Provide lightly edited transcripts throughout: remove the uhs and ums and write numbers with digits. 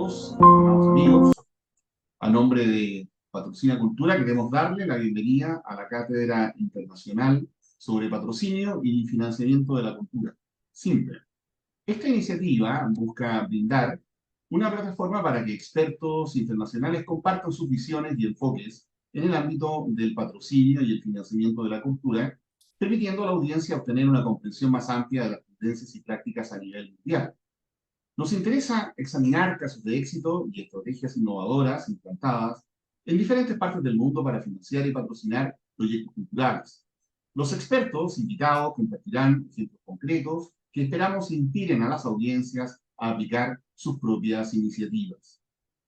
todos, estimados amigos. A nombre de Patrocina Cultura queremos darle la bienvenida a la Cátedra Internacional sobre Patrocinio y Financiamiento de la Cultura, SIMPE. Esta iniciativa busca brindar una plataforma para que expertos internacionales compartan sus visiones y enfoques en el ámbito del patrocinio y el financiamiento de la cultura, permitiendo a la audiencia obtener una comprensión más amplia de las tendencias y prácticas a nivel mundial. Nos interesa examinar casos de éxito y estrategias innovadoras implantadas en diferentes partes del mundo para financiar y patrocinar proyectos culturales. Los expertos invitados compartirán ejemplos concretos que esperamos inspiren a las audiencias a aplicar sus propias iniciativas.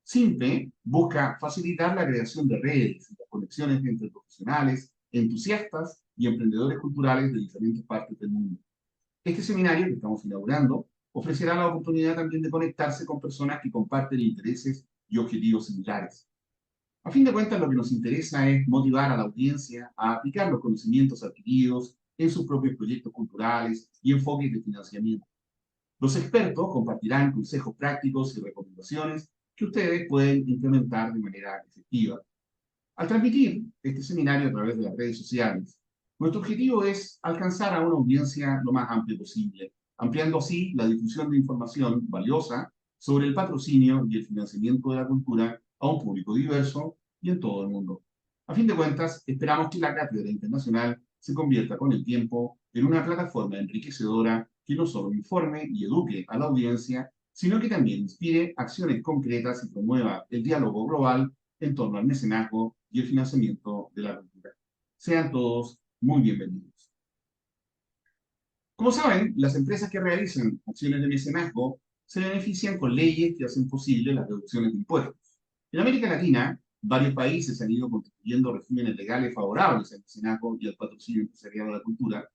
SIMPE busca facilitar la creación de redes y las conexiones entre profesionales, entusiastas y emprendedores culturales de diferentes partes del mundo. Este seminario que estamos inaugurando ofrecerá la oportunidad también de conectarse con personas que comparten intereses y objetivos similares. A fin de cuentas, lo que nos interesa es motivar a la audiencia a aplicar los conocimientos adquiridos en sus propios proyectos culturales y enfoques de financiamiento. Los expertos compartirán consejos prácticos y recomendaciones que ustedes pueden implementar de manera efectiva. Al transmitir este seminario a través de las redes sociales, nuestro objetivo es alcanzar a una audiencia lo más amplia posible, ampliando así la difusión de información valiosa sobre el patrocinio y el financiamiento de la cultura a un público diverso y en todo el mundo. A fin de cuentas, esperamos que la Cátedra Internacional se convierta con el tiempo en una plataforma enriquecedora que no solo informe y eduque a la audiencia, sino que también inspire acciones concretas y promueva el diálogo global en torno al mecenazgo y el financiamiento de la cultura. Sean todos muy bienvenidos. Como saben, las empresas que realizan acciones de mecenazgo se benefician con leyes que hacen posible las reducciones de impuestos. En América Latina, varios países han ido constituyendo regímenes legales favorables al mecenazgo y al patrocinio empresarial de la cultura,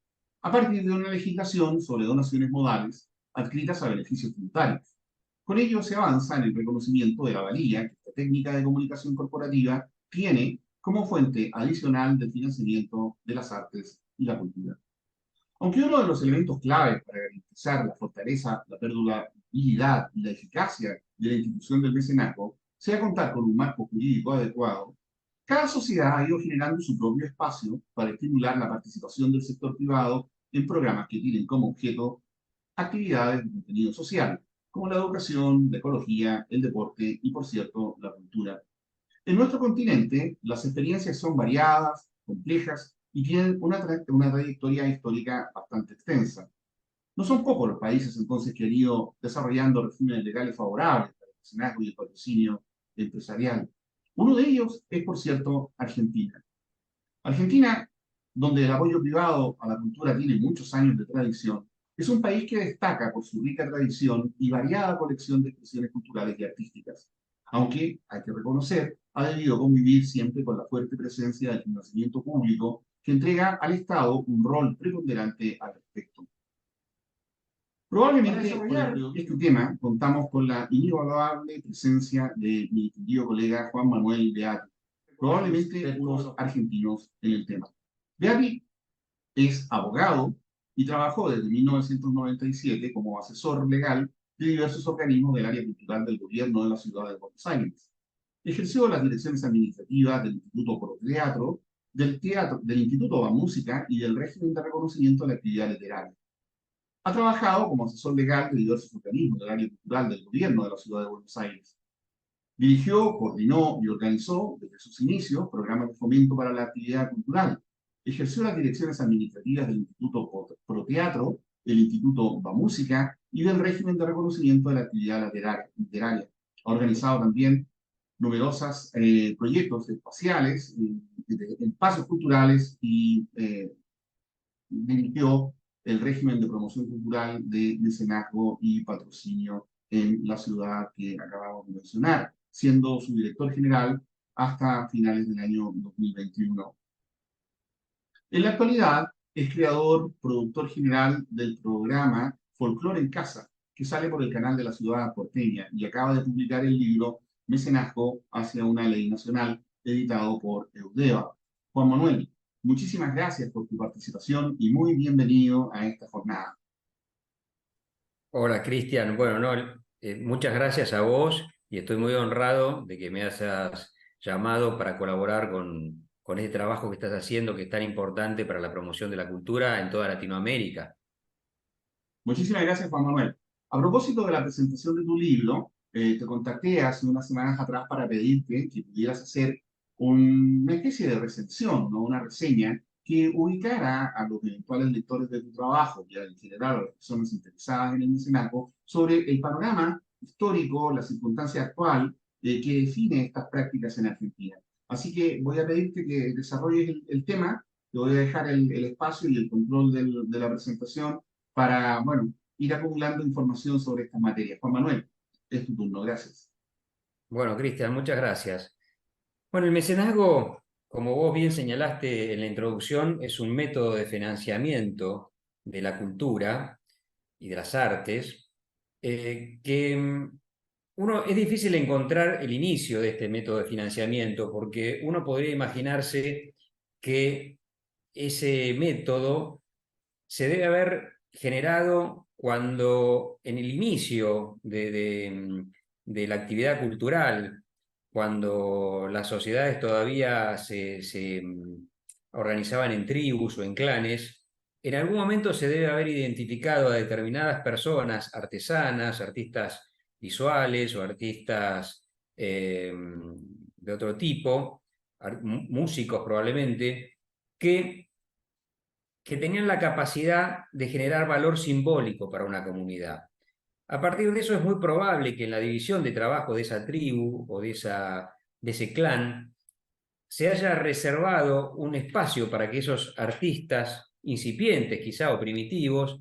a partir de una legislación sobre donaciones modales adscritas a beneficios tributarios. Con ello se avanza en el reconocimiento de la valía que esta técnica de comunicación corporativa tiene como fuente adicional del financiamiento de las artes y la cultura. Aunque uno de los elementos claves para garantizar la fortaleza, la perdurabilidad y la eficacia de la institución del mecenazgo sea contar con un marco jurídico adecuado, cada sociedad ha ido generando su propio espacio para estimular la participación del sector privado en programas que tienen como objeto actividades de contenido social, como la educación, la ecología, el deporte y, por cierto, la cultura. En nuestro continente, las experiencias son variadas, complejas y tienen una trayectoria histórica bastante extensa. No son pocos los países entonces que han ido desarrollando regímenes legales favorables para el mecenazgo y el patrocinio empresarial. Uno de ellos es, por cierto, Argentina. Argentina, donde el apoyo privado a la cultura tiene muchos años de tradición, es un país que destaca por su rica tradición y variada colección de expresiones culturales y artísticas, aunque, hay que reconocer, ha debido convivir siempre con la fuerte presencia del financiamiento público que entrega al Estado un rol preponderante al respecto. Probablemente por este tema contamos con la inigualable presencia de mi querido colega Juan Manuel Beati, probablemente unos argentinos en el tema. Beati es abogado y trabajó desde 1997 como asesor legal de diversos organismos del área cultural del gobierno de la ciudad de Buenos Aires. Ejerció las direcciones administrativas del Instituto Proteatro, del Instituto de Música y del régimen de reconocimiento de la actividad literaria. Ha trabajado como asesor legal de diversos organismos del área cultural del gobierno de la ciudad de Buenos Aires. Dirigió, coordinó y organizó desde sus inicios programas de fomento para la actividad cultural. Ejerció las direcciones administrativas del Instituto Proteatro, del Instituto Va Música y del régimen de reconocimiento de la actividad literaria. Ha organizado también numerosos proyectos espaciales, espacios culturales y dirigió el régimen de promoción cultural de mecenazgo y patrocinio en la ciudad que acabamos de mencionar, siendo su director general hasta finales del año 2021. En la actualidad es creador, productor general del programa Folclore en Casa, que sale por el canal de la ciudad porteña y acaba de publicar el libro Mecenazgo hacia una ley nacional, editado por Eudeva. Juan Manuel, muchísimas gracias por tu participación y muy bienvenido a esta jornada. Hola, Cristian. Bueno, no, muchas gracias a vos y estoy muy honrado de que me hayas llamado para colaborar con este trabajo que estás haciendo, que es tan importante para la promoción de la cultura en toda Latinoamérica. Muchísimas gracias, Juan Manuel. A propósito de la presentación de tu libro, te contacté hace unas semanas atrás para pedirte que pudieras hacer una especie de recensión, ¿no? Una reseña que ubicara a los eventuales lectores de tu trabajo, y en general a las personas interesadas en el mecenazgo, sobre el panorama histórico, la circunstancia actual que define estas prácticas en Argentina. Así que voy a pedirte que desarrolles el tema, te voy a dejar el espacio y el control de la presentación para, bueno, ir acumulando información sobre estas materias. Juan Manuel, es tu turno, gracias. Bueno, Cristian, muchas gracias. Bueno, el mecenazgo, como vos bien señalaste en la introducción, es un método de financiamiento de la cultura y de las artes, que es difícil encontrar el inicio de este método de financiamiento, porque uno podría imaginarse que ese método se debe haber generado cuando en el inicio de la actividad cultural, cuando las sociedades todavía se organizaban en tribus o en clanes, en algún momento se debe haber identificado a determinadas personas, artesanas, artistas visuales o artistas de otro tipo, músicos probablemente, que tenían la capacidad de generar valor simbólico para una comunidad. A partir de eso es muy probable que en la división de trabajo de esa tribu o de ese clan se haya reservado un espacio para que esos artistas incipientes quizá o primitivos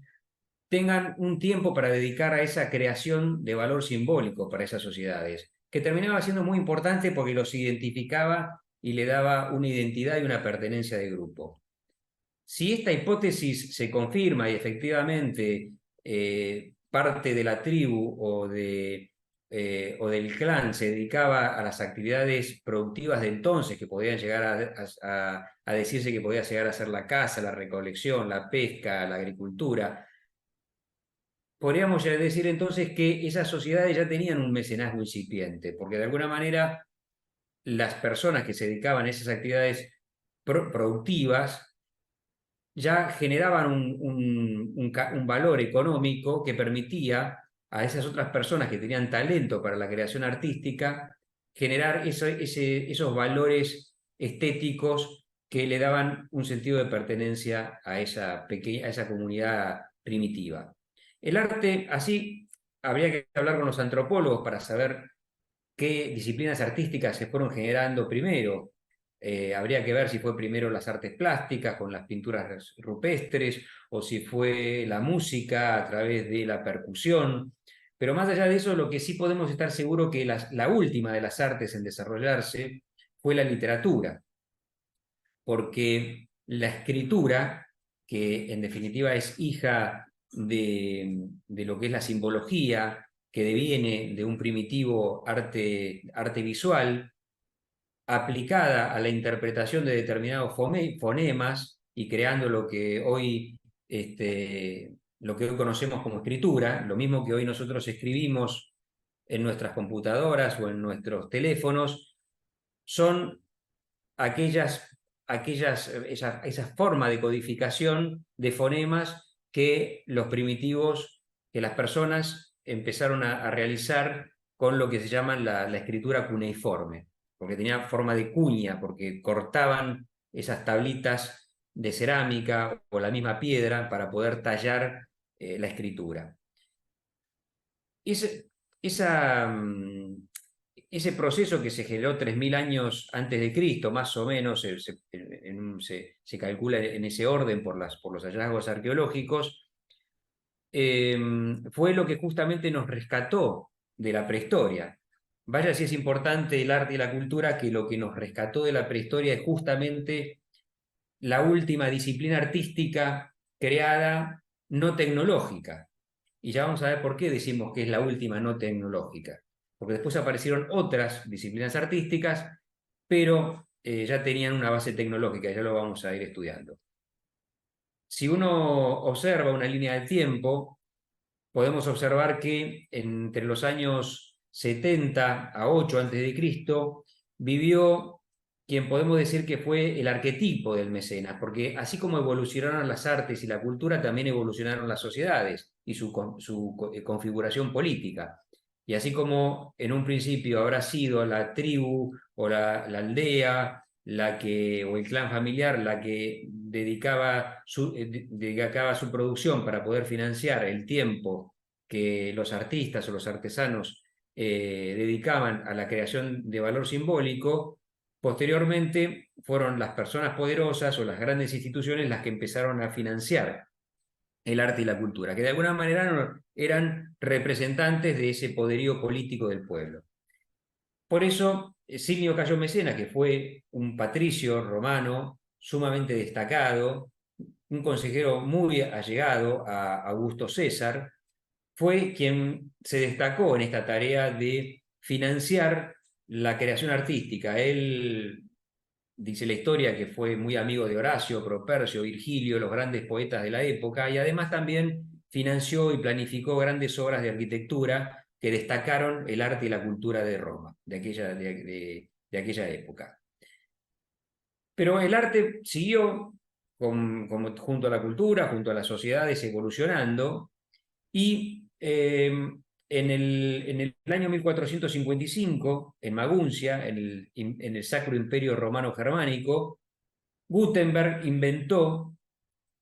tengan un tiempo para dedicar a esa creación de valor simbólico para esas sociedades, que terminaba siendo muy importante porque los identificaba y le daba una identidad y una pertenencia de grupo. Si esta hipótesis se confirma y efectivamente parte de la tribu o del clan se dedicaba a las actividades productivas de entonces, que podían llegar a decirse que podía llegar a ser la caza, la recolección, la pesca, la agricultura, podríamos ya decir entonces que esas sociedades ya tenían un mecenazgo incipiente, porque de alguna manera las personas que se dedicaban a esas actividades productivas ya generaban un valor económico que permitía a esas otras personas que tenían talento para la creación artística generar esos valores estéticos que le daban un sentido de pertenencia a a esa comunidad primitiva. El arte, así, habría que hablar con los antropólogos para saber qué disciplinas artísticas se fueron generando primero. Habría que ver si fue primero las artes plásticas con las pinturas rupestres o si fue la música a través de la percusión. Pero más allá de eso, lo que sí podemos estar seguros que la última de las artes en desarrollarse fue la literatura, porque la escritura, que en definitiva es hija de lo que es la simbología, que deviene de un primitivo arte visual, aplicada a la interpretación de determinados fonemas y creando lo que hoy conocemos como escritura, lo mismo que hoy nosotros escribimos en nuestras computadoras o en nuestros teléfonos, son esa forma de codificación de fonemas que los primitivos, que las personas empezaron a realizar con lo que se llama la escritura cuneiforme, porque tenía forma de cuña, porque cortaban esas tablitas de cerámica o la misma piedra para poder tallar la escritura. Ese, esa, ese proceso que se generó 3000 años antes de Cristo, más o menos, se calcula en ese orden por los hallazgos arqueológicos, fue lo que justamente nos rescató de la prehistoria. Vaya si es importante el arte y la cultura, que lo que nos rescató de la prehistoria es justamente la última disciplina artística creada no tecnológica. Y ya vamos a ver por qué decimos que es la última no tecnológica. Porque después aparecieron otras disciplinas artísticas, pero ya tenían una base tecnológica, ya lo vamos a ir estudiando. Si uno observa una línea de tiempo, podemos observar que entre los años 70 a 8 a.C., vivió quien podemos decir que fue el arquetipo del mecenas, porque así como evolucionaron las artes y la cultura, también evolucionaron las sociedades y su configuración política. Y así como en un principio habrá sido la tribu o la aldea o el clan familiar la que dedicaba su producción para poder financiar el tiempo que los artistas o los artesanos dedicaban a la creación de valor simbólico, posteriormente fueron las personas poderosas o las grandes instituciones las que empezaron a financiar el arte y la cultura, que de alguna manera eran representantes de ese poderío político del pueblo. Por eso, Silvio Cayo Mecena, que fue un patricio romano sumamente destacado, un consejero muy allegado a Augusto César, fue quien se destacó en esta tarea de financiar la creación artística. Él dice la historia que fue muy amigo de Horacio, Propercio, Virgilio, los grandes poetas de la época, y además también financió y planificó grandes obras de arquitectura que destacaron el arte y la cultura de Roma, de aquella época. Pero el arte siguió junto a la cultura, junto a las sociedades, evolucionando, y en el año 1455, en Maguncia, en el Sacro Imperio Romano Germánico, Gutenberg inventó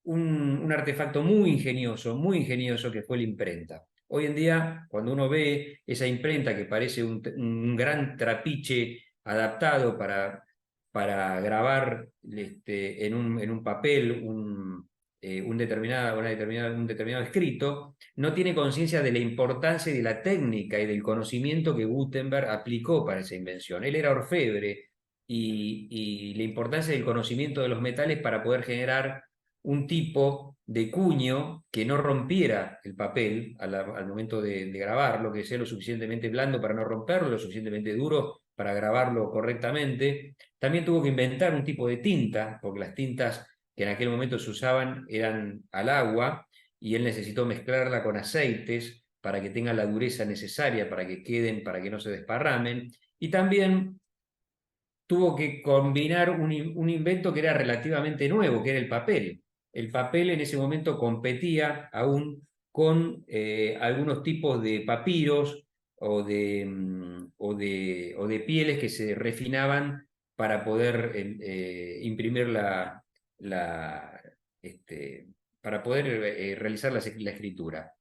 un artefacto muy ingenioso que fue la imprenta. Hoy en día, cuando uno ve esa imprenta que parece un gran trapiche adaptado para grabar en un papel un determinado escrito, no tiene conciencia de la importancia y de la técnica y del conocimiento que Gutenberg aplicó para esa invención. Él era orfebre y la importancia del conocimiento de los metales para poder generar un tipo de cuño que no rompiera el papel al momento de grabarlo, que sea lo suficientemente blando para no romperlo, lo suficientemente duro para grabarlo correctamente. También tuvo que inventar un tipo de tinta, porque las tintas que en aquel momento se usaban eran al agua, y él necesitó mezclarla con aceites para que tengan la dureza necesaria, para que queden, para que no se desparramen. Y también tuvo que combinar un invento que era relativamente nuevo, que era el papel. El papel en ese momento competía aún con algunos tipos de papiros o de pieles que se refinaban para poder imprimir la, este, para poder realizar la escritura.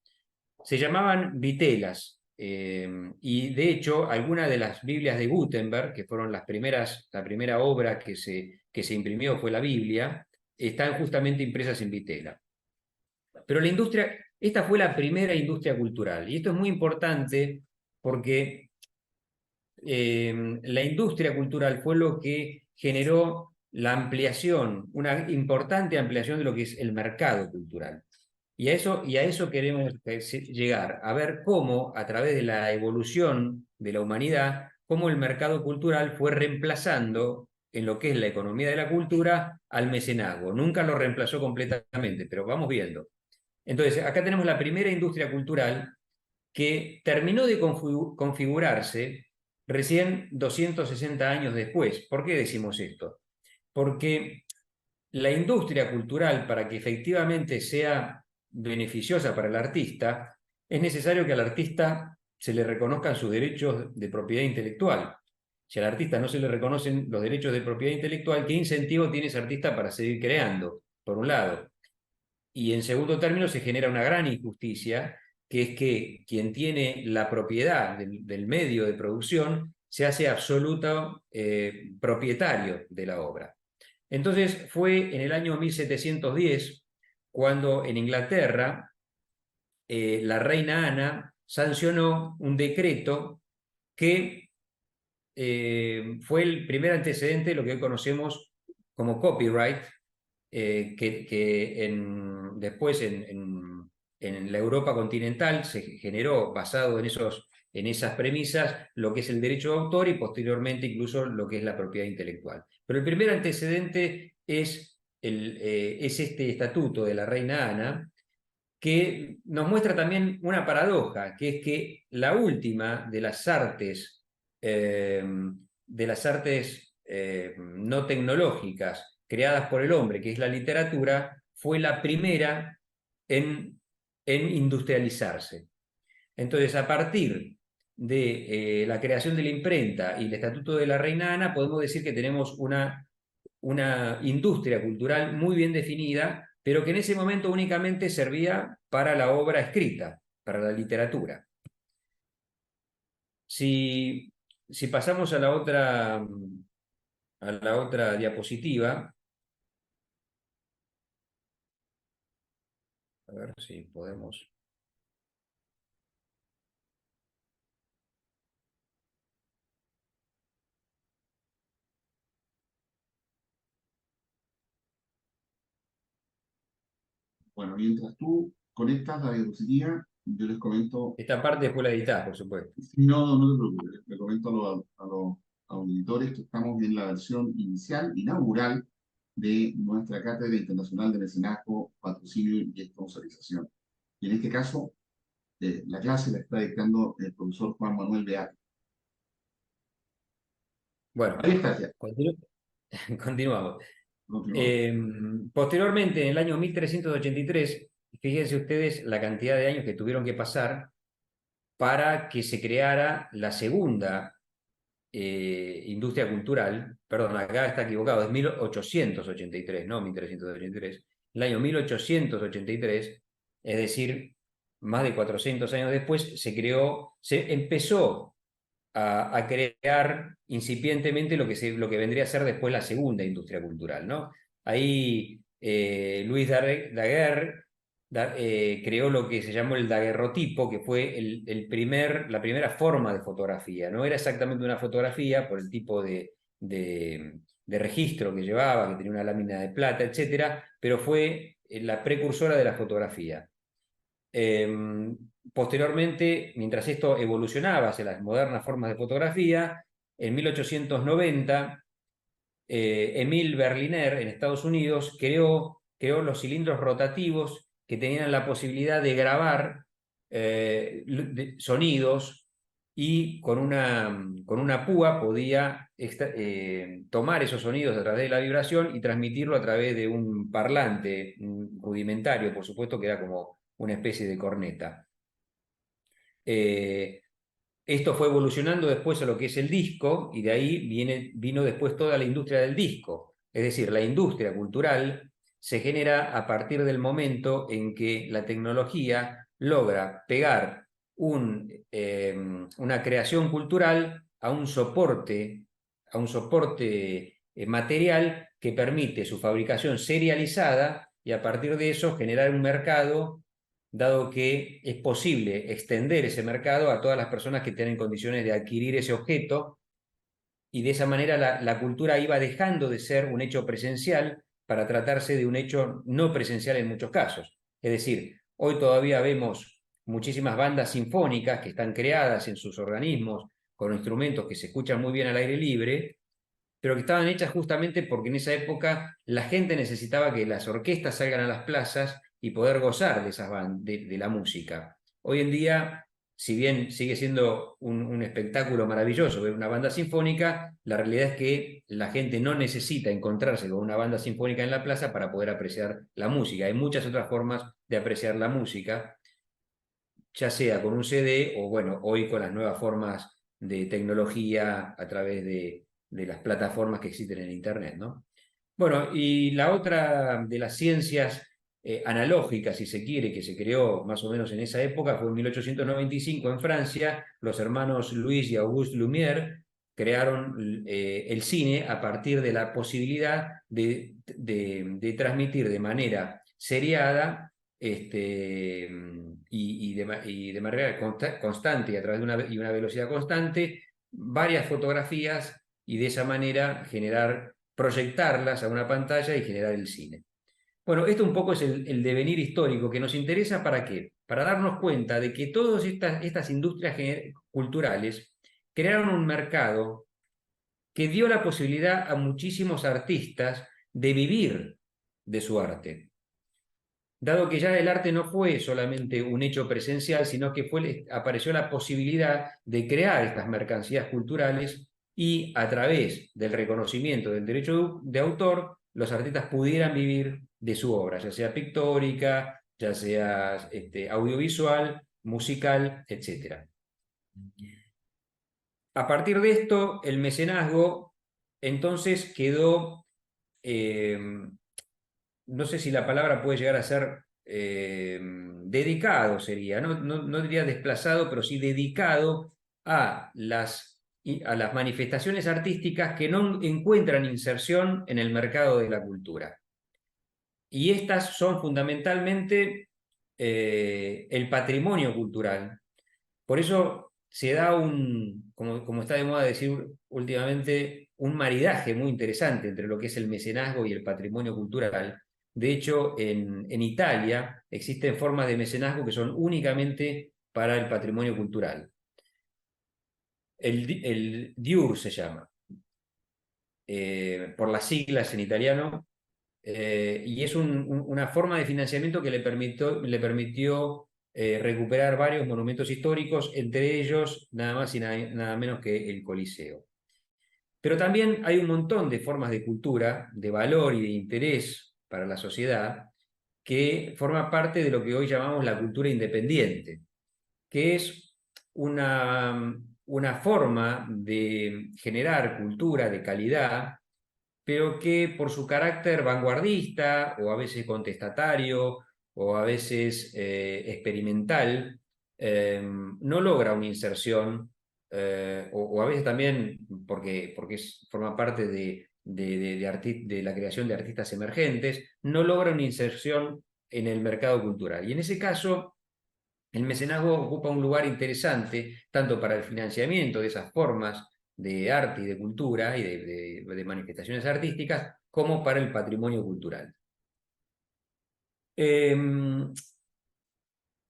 Se llamaban vitelas. Y de hecho, algunas de las Biblias de Gutenberg, que fueron la primera obra que se imprimió fue la Biblia, están justamente impresas en vitela. Pero esta fue la primera industria cultural, y esto es muy importante porque la industria cultural fue lo que generó la ampliación, una importante ampliación de lo que es el mercado cultural. Y a eso queremos llegar, a ver cómo, a través de la evolución de la humanidad, cómo el mercado cultural fue reemplazando en lo que es la economía de la cultura al mecenazgo. Nunca lo reemplazó completamente, pero vamos viendo. Entonces, acá tenemos la primera industria cultural que terminó de configurarse recién 260 años después. ¿Por qué decimos esto? Porque la industria cultural, para que efectivamente sea beneficiosa para el artista, es necesario que al artista se le reconozcan sus derechos de propiedad intelectual. Si al artista no se le reconocen los derechos de propiedad intelectual, ¿qué incentivo tiene ese artista para seguir creando? Por un lado. Y en segundo término se genera una gran injusticia, que es que quien tiene la propiedad del medio de producción se hace absoluto propietario de la obra. Entonces fue en el año 1710 cuando en Inglaterra la reina Ana sancionó un decreto que fue el primer antecedente de lo que hoy conocemos como copyright, que después en la Europa continental se generó, basado en esas premisas, lo que es el derecho de autor y posteriormente incluso lo que es la propiedad intelectual. Pero el primer antecedente es este estatuto de la reina Ana, que nos muestra también una paradoja, que es que la última de las artes, no tecnológicas creadas por el hombre, que es la literatura, fue la primera en industrializarse. Entonces, a partir de la creación de la imprenta y el Estatuto de la Reina Ana, podemos decir que tenemos una industria cultural muy bien definida, pero que en ese momento únicamente servía para la obra escrita, para la literatura. Si pasamos a la otra diapositiva, a ver si podemos. Bueno, mientras tú conectas la diapositiva, yo les comento, Esta parte después la editás, por supuesto. no, no te preocupes, le comento a los auditores que estamos en la versión inicial, inaugural, de nuestra Cátedra Internacional de Mecenazgo, Patrocinio y Sponsorización. Y en este caso, la clase la está dictando el profesor Juan Manuel Beat. Bueno, Ahí está ya. continuamos. Continuamos. Posteriormente, en el año 1383, fíjense ustedes la cantidad de años que tuvieron que pasar para que se creara la segunda industria cultural. Perdón, acá está equivocado, es 1883, no 1383. El año 1883, es decir, más de 400 años después, se empezó a crear incipientemente lo que vendría a ser después la segunda industria cultural, ¿no? Ahí Luis Daguerre creó lo que se llamó el daguerrotipo, que fue la primera forma de fotografía. No era exactamente una fotografía por el tipo de registro que llevaba, que tenía una lámina de plata, etcétera, pero fue la precursora de la fotografía. Posteriormente, mientras esto evolucionaba hacia las modernas formas de fotografía, en 1890, Emile Berliner, en Estados Unidos, creó los cilindros rotativos que tenían la posibilidad de grabar sonidos, y con una púa podía tomar esos sonidos a través de la vibración y transmitirlo a través de un parlante rudimentario, por supuesto, que era como una especie de corneta. Esto fue evolucionando después a lo que es el disco, y de ahí vino después toda la industria del disco. Es decir, la industria cultural se genera a partir del momento en que la tecnología logra pegar una creación cultural a un soporte material que permite su fabricación serializada, y a partir de eso generar un mercado, dado que es posible extender ese mercado a todas las personas que tienen condiciones de adquirir ese objeto, y de esa manera la cultura iba dejando de ser un hecho presencial para tratarse de un hecho no presencial en muchos casos. Es decir, hoy todavía vemos muchísimas bandas sinfónicas que están creadas en sus organismos con instrumentos que se escuchan muy bien al aire libre, pero que estaban hechas justamente porque en esa época la gente necesitaba que las orquestas salgan a las plazas y poder gozar de la música. Hoy en día, si bien sigue siendo un espectáculo maravilloso ver una banda sinfónica, la realidad es que la gente no necesita encontrarse con una banda sinfónica en la plaza para poder apreciar la música. Hay muchas otras formas de apreciar la música, ya sea con un CD o, bueno, hoy con las nuevas formas de tecnología a través de las plataformas que existen en Internet, ¿no? Bueno, y la otra de las ciencias analógicas, si se quiere, que se creó más o menos en esa época, fue en 1895 en Francia. Los hermanos Louis y Auguste Lumière crearon el cine a partir de la posibilidad de transmitir de manera seriada, y de manera constante y a través de una velocidad constante, varias fotografías, y de esa manera proyectarlas a una pantalla y generar el cine. Bueno, esto un poco es el devenir histórico que nos interesa. ¿Para qué? Para darnos cuenta de que todas estas industrias culturales crearon un mercado que dio la posibilidad a muchísimos artistas de vivir de su arte. dado que ya el arte no fue solamente un hecho presencial, sino que apareció la posibilidad de crear estas mercancías culturales y a través del reconocimiento del derecho de autor, los artistas pudieran vivir de su obra, ya sea pictórica, ya sea audiovisual, musical, etc. A partir de esto, el mecenazgo entonces quedó, eh, no sé si la palabra puede llegar a ser dedicado, sería, no diría desplazado, pero sí dedicado a las manifestaciones artísticas que no encuentran inserción en el mercado de la cultura. Y estas son fundamentalmente el patrimonio cultural. Por eso se da como está de moda decir últimamente, un maridaje muy interesante entre lo que es el mecenazgo y el patrimonio cultural. De hecho, en Italia existen formas de mecenazgo que son únicamente para el patrimonio cultural. El DIUR se llama, por las siglas en italiano, y es una forma de financiamiento que le permitió recuperar varios monumentos históricos, entre ellos nada más y nada menos que el Coliseo. Pero también hay un montón de formas de cultura, de valor y de interés para la sociedad, que forma parte de lo que hoy llamamos la cultura independiente, que es una forma de generar cultura de calidad, pero que por su carácter vanguardista o a veces contestatario o a veces experimental, no logra una inserción, o a veces también porque forma parte de la creación de artistas emergentes, no logra una inserción en el mercado cultural. Y en ese caso, el mecenazgo ocupa un lugar interesante tanto para el financiamiento de esas formas de arte y de cultura y de manifestaciones artísticas, como para el patrimonio cultural.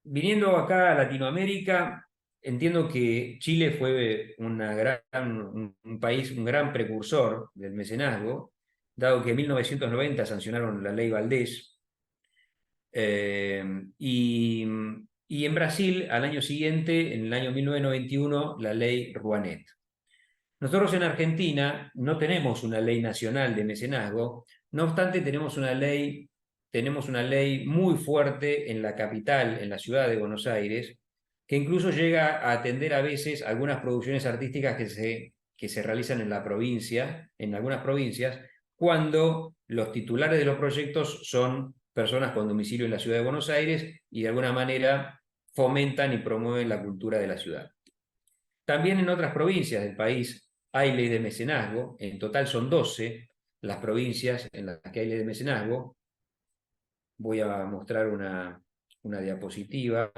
Viniendo acá a Latinoamérica, entiendo que Chile fue un país, un gran precursor del mecenazgo, dado que en 1990 sancionaron la ley Valdés, eh, y, y en Brasil, al año siguiente, en el año 1991, la ley Rouanet. Nosotros en Argentina no tenemos una ley nacional de mecenazgo, no obstante tenemos una ley muy fuerte en la capital, en la ciudad de Buenos Aires, que incluso llega a atender a veces algunas producciones artísticas que se realizan en la provincia, en algunas provincias, cuando los titulares de los proyectos son personas con domicilio en la ciudad de Buenos Aires y de alguna manera fomentan y promueven la cultura de la ciudad. También en otras provincias del país hay ley de mecenazgo, en total son 12 las provincias en las que hay ley de mecenazgo. Voy a mostrar una diapositiva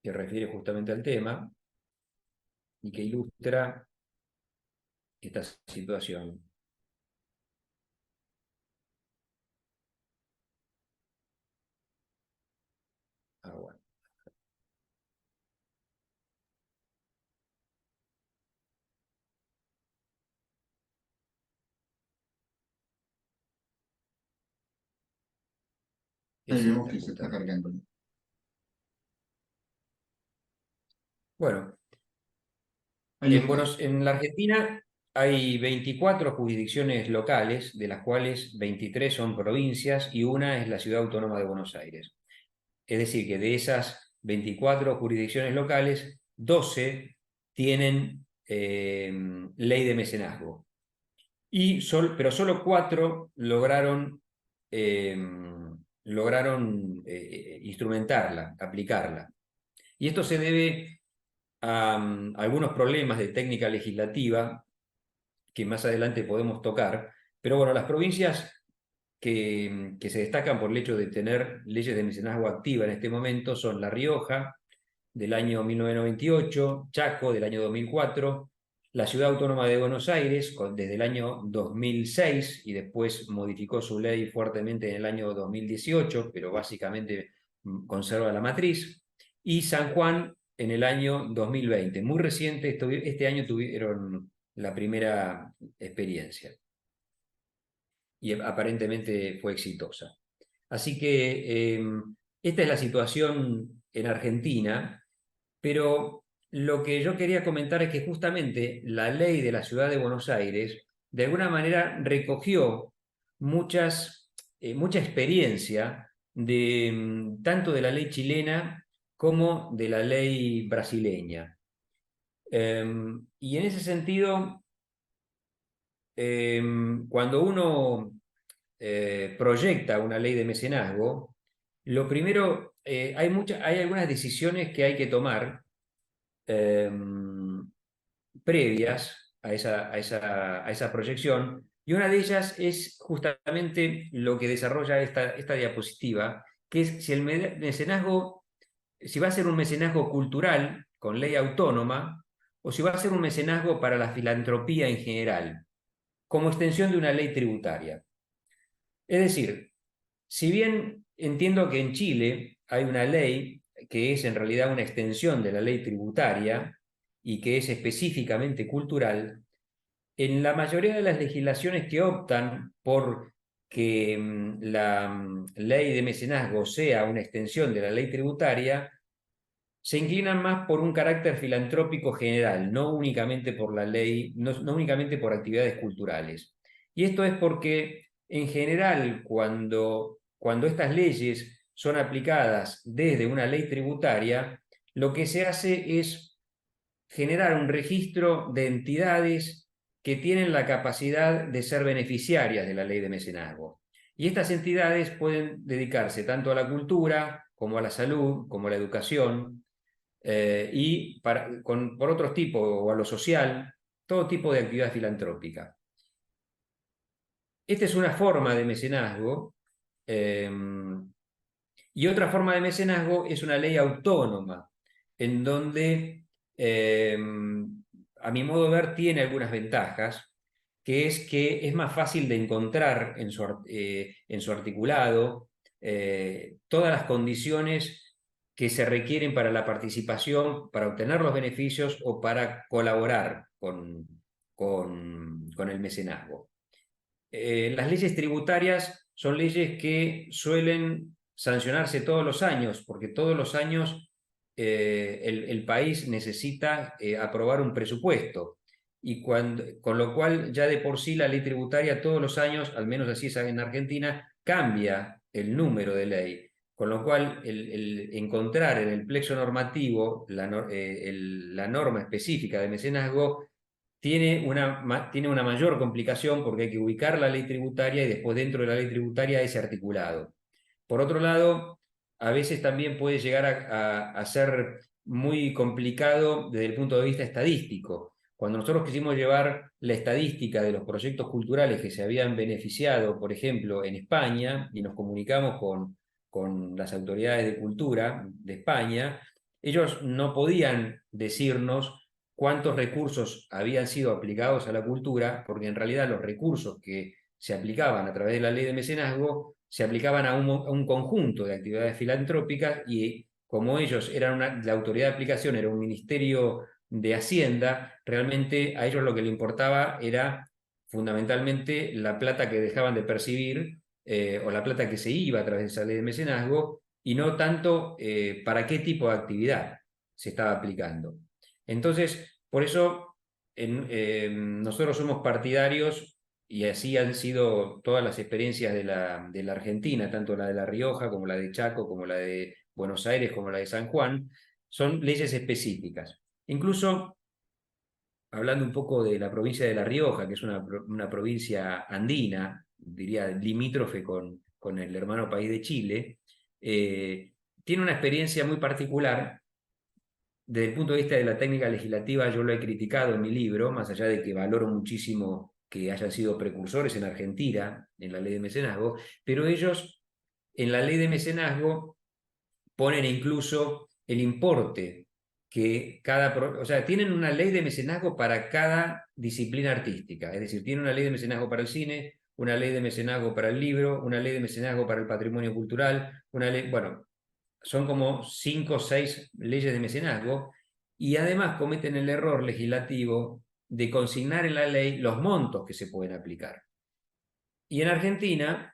que refiere justamente al tema y que ilustra esta situación. Bueno. Ahí Es vemos esta, que se está justamente. cargando. Bueno, Ahí está. en la Argentina hay 24 jurisdicciones locales, de las cuales 23 son provincias y una es la Ciudad Autónoma de Buenos Aires. Es decir, que de esas 24 jurisdicciones locales, 12 tienen ley de mecenazgo. Pero solo 4 lograron instrumentarla, aplicarla. Y esto se debe a algunos problemas de técnica legislativa que más adelante podemos tocar. Pero bueno, las provincias que se destacan por el hecho de tener leyes de mecenazgo activa en este momento son La Rioja, del año 1998, Chaco, del año 2004, la Ciudad Autónoma de Buenos Aires, desde el año 2006, y después modificó su ley fuertemente en el año 2018, pero básicamente conserva la matriz, y San Juan en el año 2020. Muy reciente, este año tuvieron la primera experiencia y aparentemente fue exitosa. Así que esta es la situación en Argentina, pero lo que yo quería comentar es que justamente la ley de la Ciudad de Buenos Aires de alguna manera recogió mucha experiencia de tanto de la ley chilena como de la ley brasileña. Y en ese sentido, cuando uno proyecta una ley de mecenazgo, lo primero, hay algunas decisiones que hay que tomar eh, previas a esa proyección, y una de ellas es justamente lo que desarrolla esta diapositiva, que es si el mecenazgo, si va a ser un mecenazgo cultural con ley autónoma, o si va a ser un mecenazgo para la filantropía en general, como extensión de una ley tributaria. Es decir, si bien entiendo que en Chile hay una ley que es en realidad una extensión de la ley tributaria y que es específicamente cultural, en la mayoría de las legislaciones que optan por que la ley de mecenazgo sea una extensión de la ley tributaria, se inclinan más por un carácter filantrópico general, no únicamente por la ley, no únicamente por actividades culturales. Y esto es porque, en general, cuando estas leyes son aplicadas desde una ley tributaria, lo que se hace es generar un registro de entidades que tienen la capacidad de ser beneficiarias de la ley de mecenazgo. Y estas entidades pueden dedicarse tanto a la cultura, como a la salud, como a la educación, por otros tipos, o a lo social, todo tipo de actividad filantrópica. Esta es una forma de mecenazgo, eh, y otra forma de mecenazgo es una ley autónoma, en donde, a mi modo de ver, tiene algunas ventajas, que es que es más fácil de encontrar en su articulado todas las condiciones que se requieren para la participación, para obtener los beneficios o para colaborar con el mecenazgo. Las leyes tributarias son leyes que suelen sancionarse todos los años, porque todos los años el país necesita aprobar un presupuesto. Con lo cual, ya de por sí la ley tributaria todos los años, al menos así es en Argentina, cambia el número de ley. Con lo cual, el encontrar en el plexo normativo la norma específica de mecenazgo tiene una mayor complicación, porque hay que ubicar la ley tributaria y después dentro de la ley tributaria ese articulado. Por otro lado, a veces también puede llegar a ser muy complicado desde el punto de vista estadístico. Cuando nosotros quisimos llevar la estadística de los proyectos culturales que se habían beneficiado, por ejemplo, en España, y nos comunicamos con las autoridades de cultura de España, ellos no podían decirnos cuántos recursos habían sido aplicados a la cultura, porque en realidad los recursos que se aplicaban a través de la ley de mecenazgo se aplicaban a un conjunto de actividades filantrópicas, y como ellos la autoridad de aplicación era un ministerio de Hacienda, realmente a ellos lo que le importaba era fundamentalmente la plata que dejaban de percibir, o la plata que se iba a través de esa ley de mecenazgo, y no tanto para qué tipo de actividad se estaba aplicando. Entonces, por eso nosotros somos partidarios, y así han sido todas las experiencias de la Argentina, tanto la de La Rioja como la de Chaco, como la de Buenos Aires, como la de San Juan, son leyes específicas. Incluso, hablando un poco de la provincia de La Rioja, que es una provincia andina, diría limítrofe con el hermano país de Chile, tiene una experiencia muy particular. Desde el punto de vista de la técnica legislativa, yo lo he criticado en mi libro, más allá de que valoro muchísimo que hayan sido precursores en Argentina en la ley de mecenazgo, pero ellos en la ley de mecenazgo ponen incluso el importe que o sea, tienen una ley de mecenazgo para cada disciplina artística. Es decir, tienen una ley de mecenazgo para el cine, una ley de mecenazgo para el libro, una ley de mecenazgo para el patrimonio cultural, una ley, bueno, son como 5 o 6 leyes de mecenazgo, y además cometen el error legislativo de consignar en la ley los montos que se pueden aplicar. Y en Argentina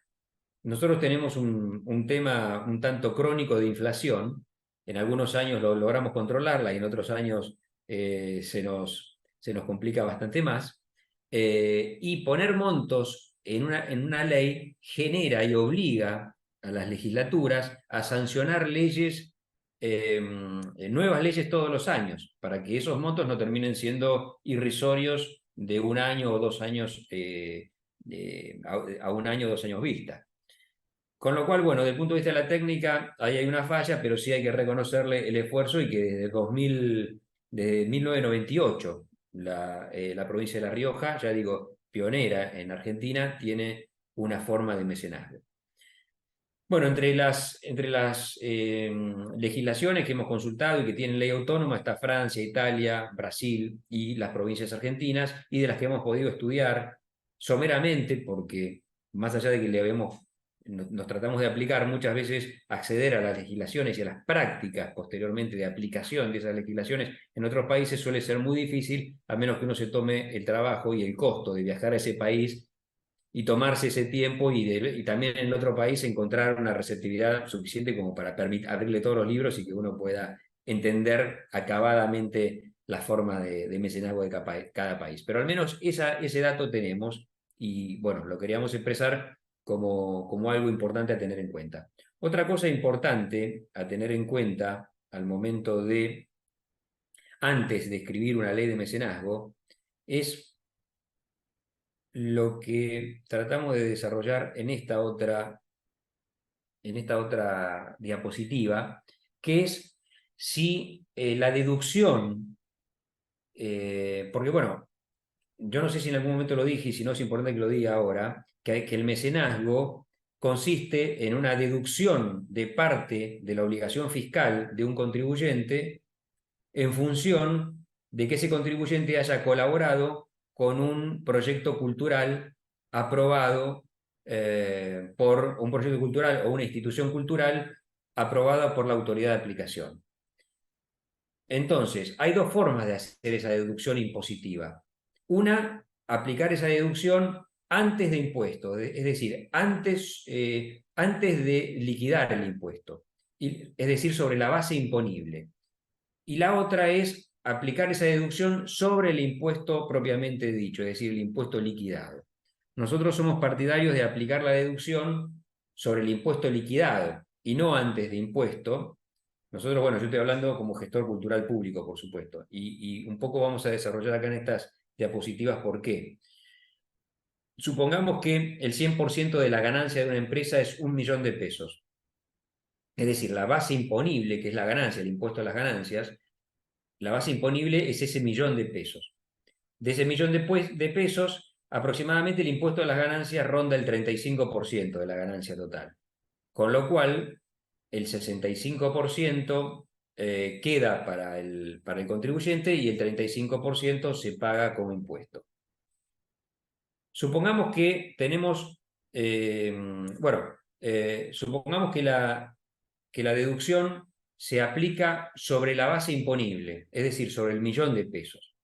nosotros tenemos un tema un tanto crónico de inflación. En algunos años lo logramos controlarla y en otros años se nos complica bastante más. Y poner montos en una ley genera y obliga a las legislaturas a sancionar leyes, nuevas leyes todos los años, para que esos montos no terminen siendo irrisorios de un año o 2 años, a un año o 2 años vista. Con lo cual, bueno, desde el punto de vista de la técnica, ahí hay una falla, pero sí hay que reconocerle el esfuerzo y que desde 1998, la provincia de La Rioja, ya digo, pionera en Argentina, tiene una forma de mecenazgo. Bueno, entre las legislaciones que hemos consultado y que tienen ley autónoma está Francia, Italia, Brasil y las provincias argentinas, y de las que hemos podido estudiar someramente, porque más allá de que nos tratamos de aplicar muchas veces, acceder a las legislaciones y a las prácticas posteriormente de aplicación de esas legislaciones en otros países suele ser muy difícil, a menos que uno se tome el trabajo y el costo de viajar a ese país y tomarse ese tiempo y también en el otro país encontrar una receptividad suficiente como para abrirle todos los libros y que uno pueda entender acabadamente la forma de mecenazgo de cada país. Pero al menos ese dato tenemos y bueno, lo queríamos expresar como algo importante a tener en cuenta. Otra cosa importante a tener en cuenta al momento antes de escribir una ley de mecenazgo, es lo que tratamos de desarrollar en esta otra diapositiva, que es si la deducción, porque bueno, yo no sé si en algún momento lo dije y si no es importante que lo diga ahora, que el mecenazgo consiste en una deducción de parte de la obligación fiscal de un contribuyente en función de que ese contribuyente haya colaborado con un proyecto cultural aprobado, por un proyecto cultural o una institución cultural aprobada por la autoridad de aplicación. Entonces, hay dos formas de hacer esa deducción impositiva. Una, aplicar esa deducción antes de impuesto, es decir, antes de liquidar el impuesto, es decir, sobre la base imponible. Y la otra es aplicar esa deducción sobre el impuesto propiamente dicho, es decir, el impuesto liquidado. Nosotros somos partidarios de aplicar la deducción sobre el impuesto liquidado y no antes de impuesto. Nosotros, bueno, yo estoy hablando como gestor cultural público, por supuesto, y un poco vamos a desarrollar acá en estas diapositivas por qué. Supongamos que el 100% de la ganancia de una empresa es 1.000.000 de pesos. Es decir, la base imponible, que es la ganancia, el impuesto a las ganancias, la base imponible es ese 1.000.000 de pesos. De ese millón de pesos, aproximadamente el impuesto a las ganancias ronda el 35% de la ganancia total. Con lo cual, el 65% queda para el contribuyente y el 35% se paga como impuesto. Supongamos que tenemos, supongamos que la deducción se aplica sobre la base imponible, es decir, sobre el 1.000.000 de pesos.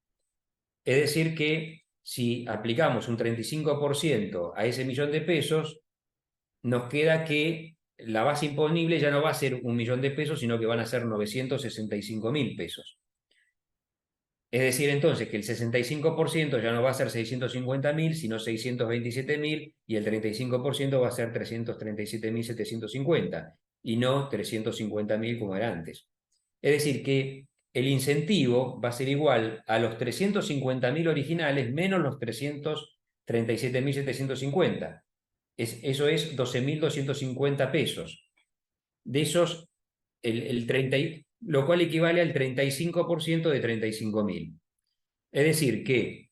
Es decir, que si aplicamos un 35% a ese 1.000.000 de pesos, nos queda que la base imponible ya no va a ser 1.000.000 de pesos, sino que van a ser 965.000 pesos. Es decir, entonces, que el 65% ya no va a ser 650.000, sino 627.000, y el 35% va a ser 337.750, y no 350.000 como era antes. Es decir, que el incentivo va a ser igual a los 350.000 originales menos los 337.750. Eso es 12.250 pesos. De esos, lo cual equivale al 35% de 35.000. Es decir, que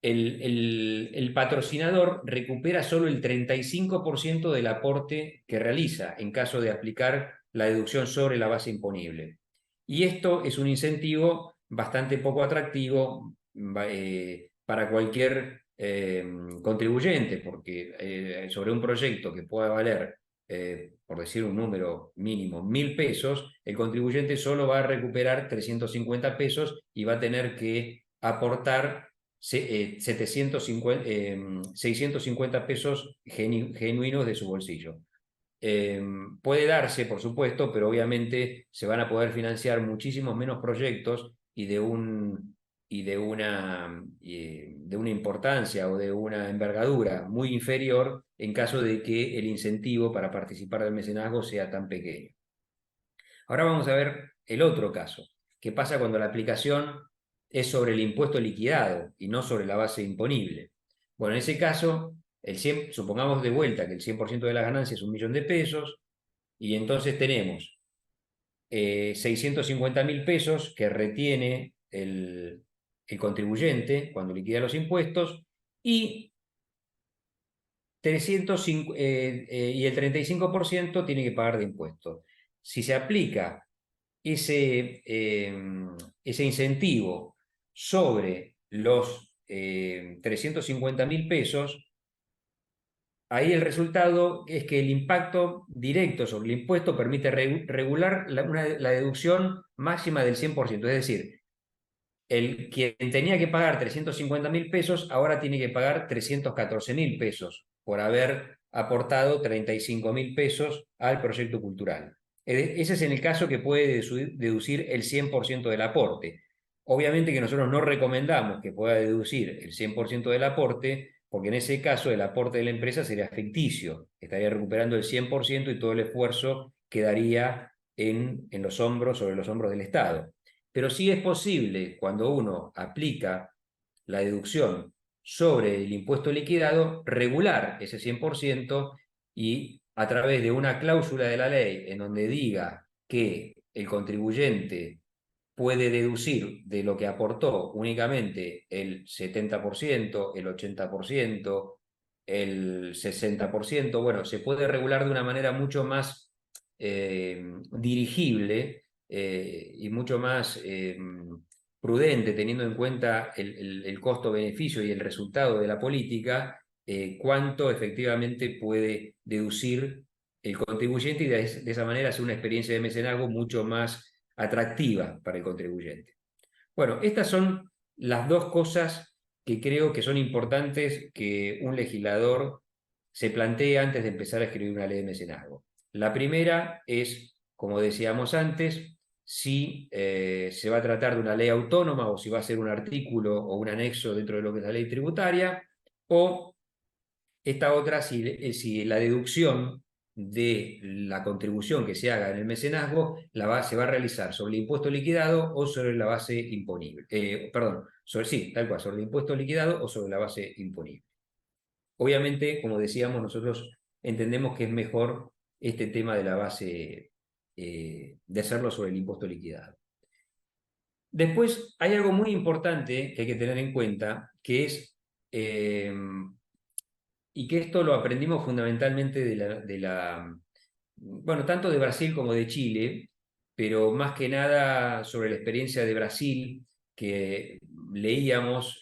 el patrocinador recupera solo el 35% del aporte que realiza en caso de aplicar la deducción sobre la base imponible. Y esto es un incentivo bastante poco atractivo para cualquier contribuyente, porque sobre un proyecto que pueda valer, por decir un número mínimo, 1.000 pesos, el contribuyente solo va a recuperar 350 pesos y va a tener que aportar 650 pesos genuinos de su bolsillo. Puede darse, por supuesto, pero obviamente se van a poder financiar muchísimos menos proyectos de una importancia o de una envergadura muy inferior en caso de que el incentivo para participar del mecenazgo sea tan pequeño. Ahora vamos a ver el otro caso. ¿Qué pasa cuando la aplicación es sobre el impuesto liquidado y no sobre la base imponible? Bueno, en ese caso, supongamos de vuelta que el 100% de las ganancias es 1.000.000 de pesos, y entonces tenemos 650.000 pesos que retiene el contribuyente cuando liquida los impuestos, y y el 35% tiene que pagar de impuestos. Si se aplica ese incentivo sobre los 350.000 pesos, ahí el resultado es que el impacto directo sobre el impuesto permite regular la deducción máxima del 100%. Es decir, quien tenía que pagar 350.000 pesos ahora tiene que pagar 314.000 pesos por haber aportado 35.000 pesos al proyecto cultural. Ese es en el caso que puede deducir el 100% del aporte. Obviamente que nosotros no recomendamos que pueda deducir el 100% del aporte, porque en ese caso el aporte de la empresa sería ficticio, estaría recuperando el 100% y todo el esfuerzo quedaría sobre los hombros del Estado. Pero sí es posible, cuando uno aplica la deducción sobre el impuesto liquidado, regular ese 100% y a través de una cláusula de la ley en donde diga que el contribuyente puede deducir de lo que aportó únicamente el 70%, el 80%, el 60%, bueno, se puede regular de una manera mucho más dirigible y mucho más prudente, teniendo en cuenta el costo-beneficio y el resultado de la política, cuánto efectivamente puede deducir el contribuyente, y de esa manera hacer una experiencia de mecenazgo mucho más atractiva para el contribuyente. Bueno, estas son las dos cosas que creo que son importantes que un legislador se plantee antes de empezar a escribir una ley de mecenazgo. La primera es, como decíamos antes, si se va a tratar de una ley autónoma o si va a ser un artículo o un anexo dentro de lo que es la ley tributaria, o esta otra, si la deducción de la contribución que se haga en el mecenazgo se va a realizar sobre el impuesto liquidado o sobre la base imponible. Perdón, sí, tal cual, sobre el impuesto liquidado o sobre la base imponible. Obviamente, como decíamos, nosotros entendemos que es mejor este tema de la base, de hacerlo sobre el impuesto liquidado. Después hay algo muy importante que hay que tener en cuenta, que es y que esto lo aprendimos fundamentalmente bueno, tanto de Brasil como de Chile, pero más que nada sobre la experiencia de Brasil, que leíamos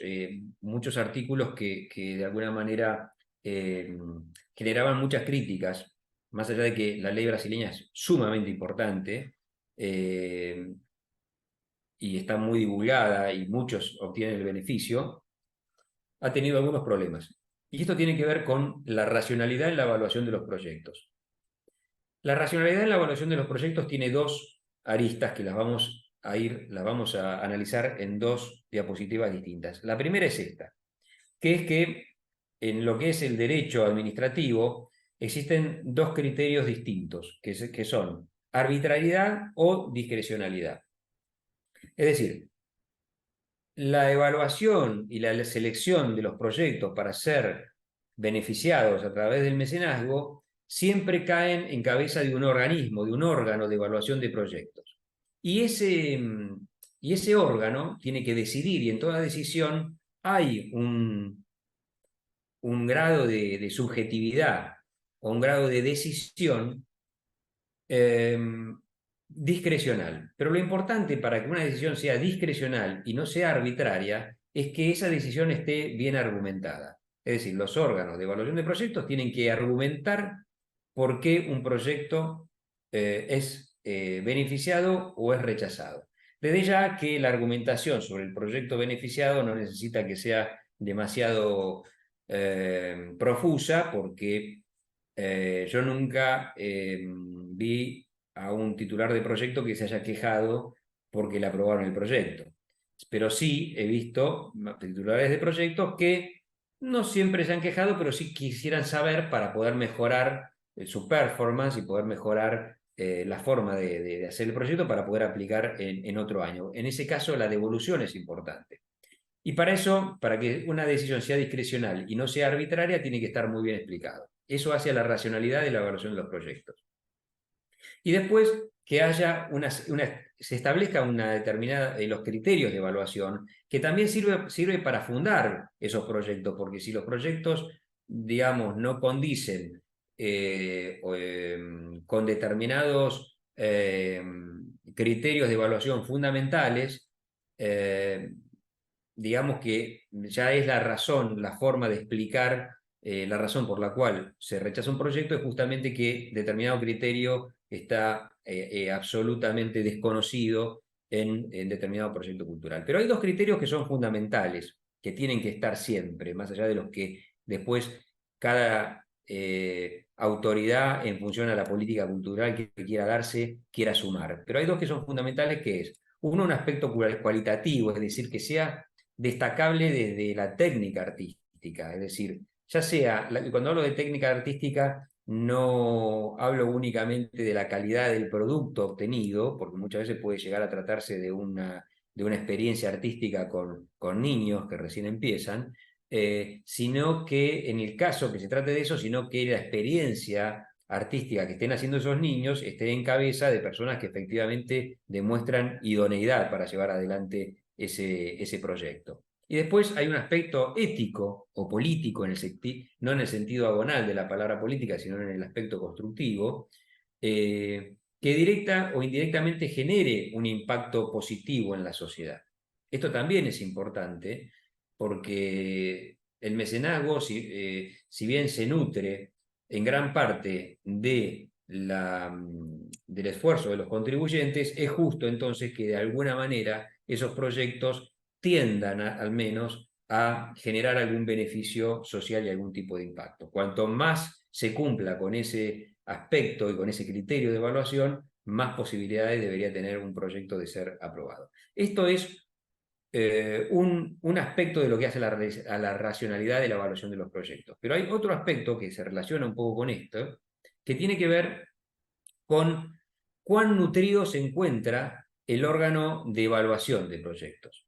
muchos artículos que de alguna manera eh, generaban muchas críticas, más allá de que la ley brasileña es sumamente importante y está muy divulgada y muchos obtienen el beneficio, ha tenido algunos problemas. Y esto tiene que ver con la racionalidad en la evaluación de los proyectos. La racionalidad en la evaluación de los proyectos tiene dos aristas que las vamos a analizar en dos diapositivas distintas. La primera es esta, que es que en lo que es el derecho administrativo existen dos criterios distintos, que son arbitrariedad o discrecionalidad. Es decir, la evaluación y la selección de los proyectos para ser beneficiados a través del mecenazgo siempre caen en cabeza de un organismo, de un órgano de evaluación de proyectos. Y ese órgano tiene que decidir, y en toda decisión hay un grado de subjetividad o un grado de decisión discrecional. Pero lo importante para que una decisión sea discrecional y no sea arbitraria es que esa decisión esté bien argumentada. Es decir, los órganos de evaluación de proyectos tienen que argumentar por qué un proyecto es beneficiado o es rechazado. Desde ya que la argumentación sobre el proyecto beneficiado no necesita que sea demasiado profusa, porque yo nunca vi a un titular de proyecto que se haya quejado porque le aprobaron el proyecto. Pero sí he visto titulares de proyectos que no siempre se han quejado, pero sí quisieran saber para poder mejorar su performance y poder mejorar la forma de hacer el proyecto para poder aplicar en otro año. En ese caso, la devolución es importante. Y para eso, para que una decisión sea discrecional y no sea arbitraria, tiene que estar muy bien explicado. Eso hace a la racionalidad de la evaluación de los proyectos. Y después que haya se establezca una determinada, los criterios de evaluación, que también sirve para fundar esos proyectos, porque si los proyectos, digamos, no condicen con determinados criterios de evaluación fundamentales, eh, digamos que ya es la razón, la forma de explicar la razón por la cual se rechaza un proyecto es justamente que determinado criterio está absolutamente desconocido en determinado proyecto cultural. Pero hay dos criterios que son fundamentales, que tienen que estar siempre, más allá de los que después cada autoridad, en función a la política cultural que quiera darse, quiera sumar. Pero hay dos que son fundamentales, que es, uno, un aspecto cualitativo, es decir, que sea destacable desde la técnica artística, es decir, ya sea, cuando hablo de técnica artística, no hablo únicamente de la calidad del producto obtenido, porque muchas veces puede llegar a tratarse de una experiencia artística con niños que recién empiezan, sino que en el caso que se trate de eso, sino que la experiencia artística que estén haciendo esos niños esté en cabeza de personas que efectivamente demuestran idoneidad para llevar adelante ese proyecto. Y después hay un aspecto ético o político, no en el sentido agonal de la palabra política, sino en el aspecto constructivo, que directa o indirectamente genere un impacto positivo en la sociedad. Esto también es importante, porque el mecenazgo, si bien se nutre en gran parte del esfuerzo de los contribuyentes, es justo entonces que de alguna manera esos proyectos tiendan al menos a generar algún beneficio social y algún tipo de impacto. Cuanto más se cumpla con ese aspecto y con ese criterio de evaluación, más posibilidades debería tener un proyecto de ser aprobado. Esto es un aspecto de lo que hace a la racionalidad de la evaluación de los proyectos. Pero hay otro aspecto que se relaciona un poco con esto, que tiene que ver con cuán nutrido se encuentra el órgano de evaluación de proyectos.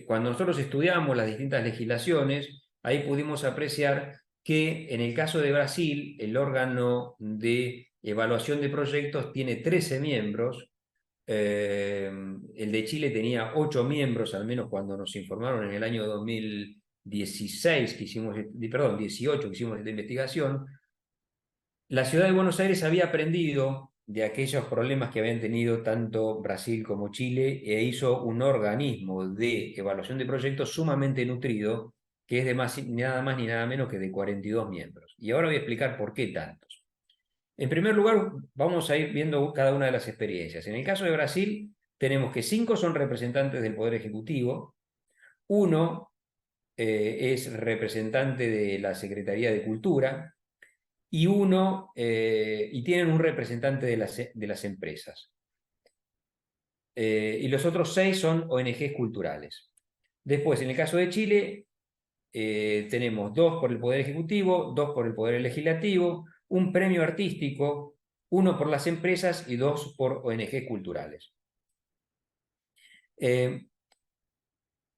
Cuando nosotros estudiamos las distintas legislaciones, ahí pudimos apreciar que en el caso de Brasil, el órgano de evaluación de proyectos tiene 13 miembros, el de Chile tenía 8 miembros, al menos cuando nos informaron en el año 2016, perdón, 18 que hicimos esta investigación. La ciudad de Buenos Aires había aprendido de aquellos problemas que habían tenido tanto Brasil como Chile e hizo un organismo de evaluación de proyectos sumamente nutrido, que es de nada más ni nada menos que de 42 miembros. Y ahora voy a explicar por qué tantos. En primer lugar, vamos a ir viendo cada una de las experiencias. En el caso de Brasil, tenemos que 5 son representantes del Poder Ejecutivo, uno es representante de la Secretaría de Cultura, y tienen un representante de las empresas. Y los otros 6 son ONGs culturales. Después, en el caso de Chile, tenemos 2 por el Poder Ejecutivo, 2 por el Poder Legislativo, un premio artístico, 1 por las empresas y 2 por ONGs culturales. En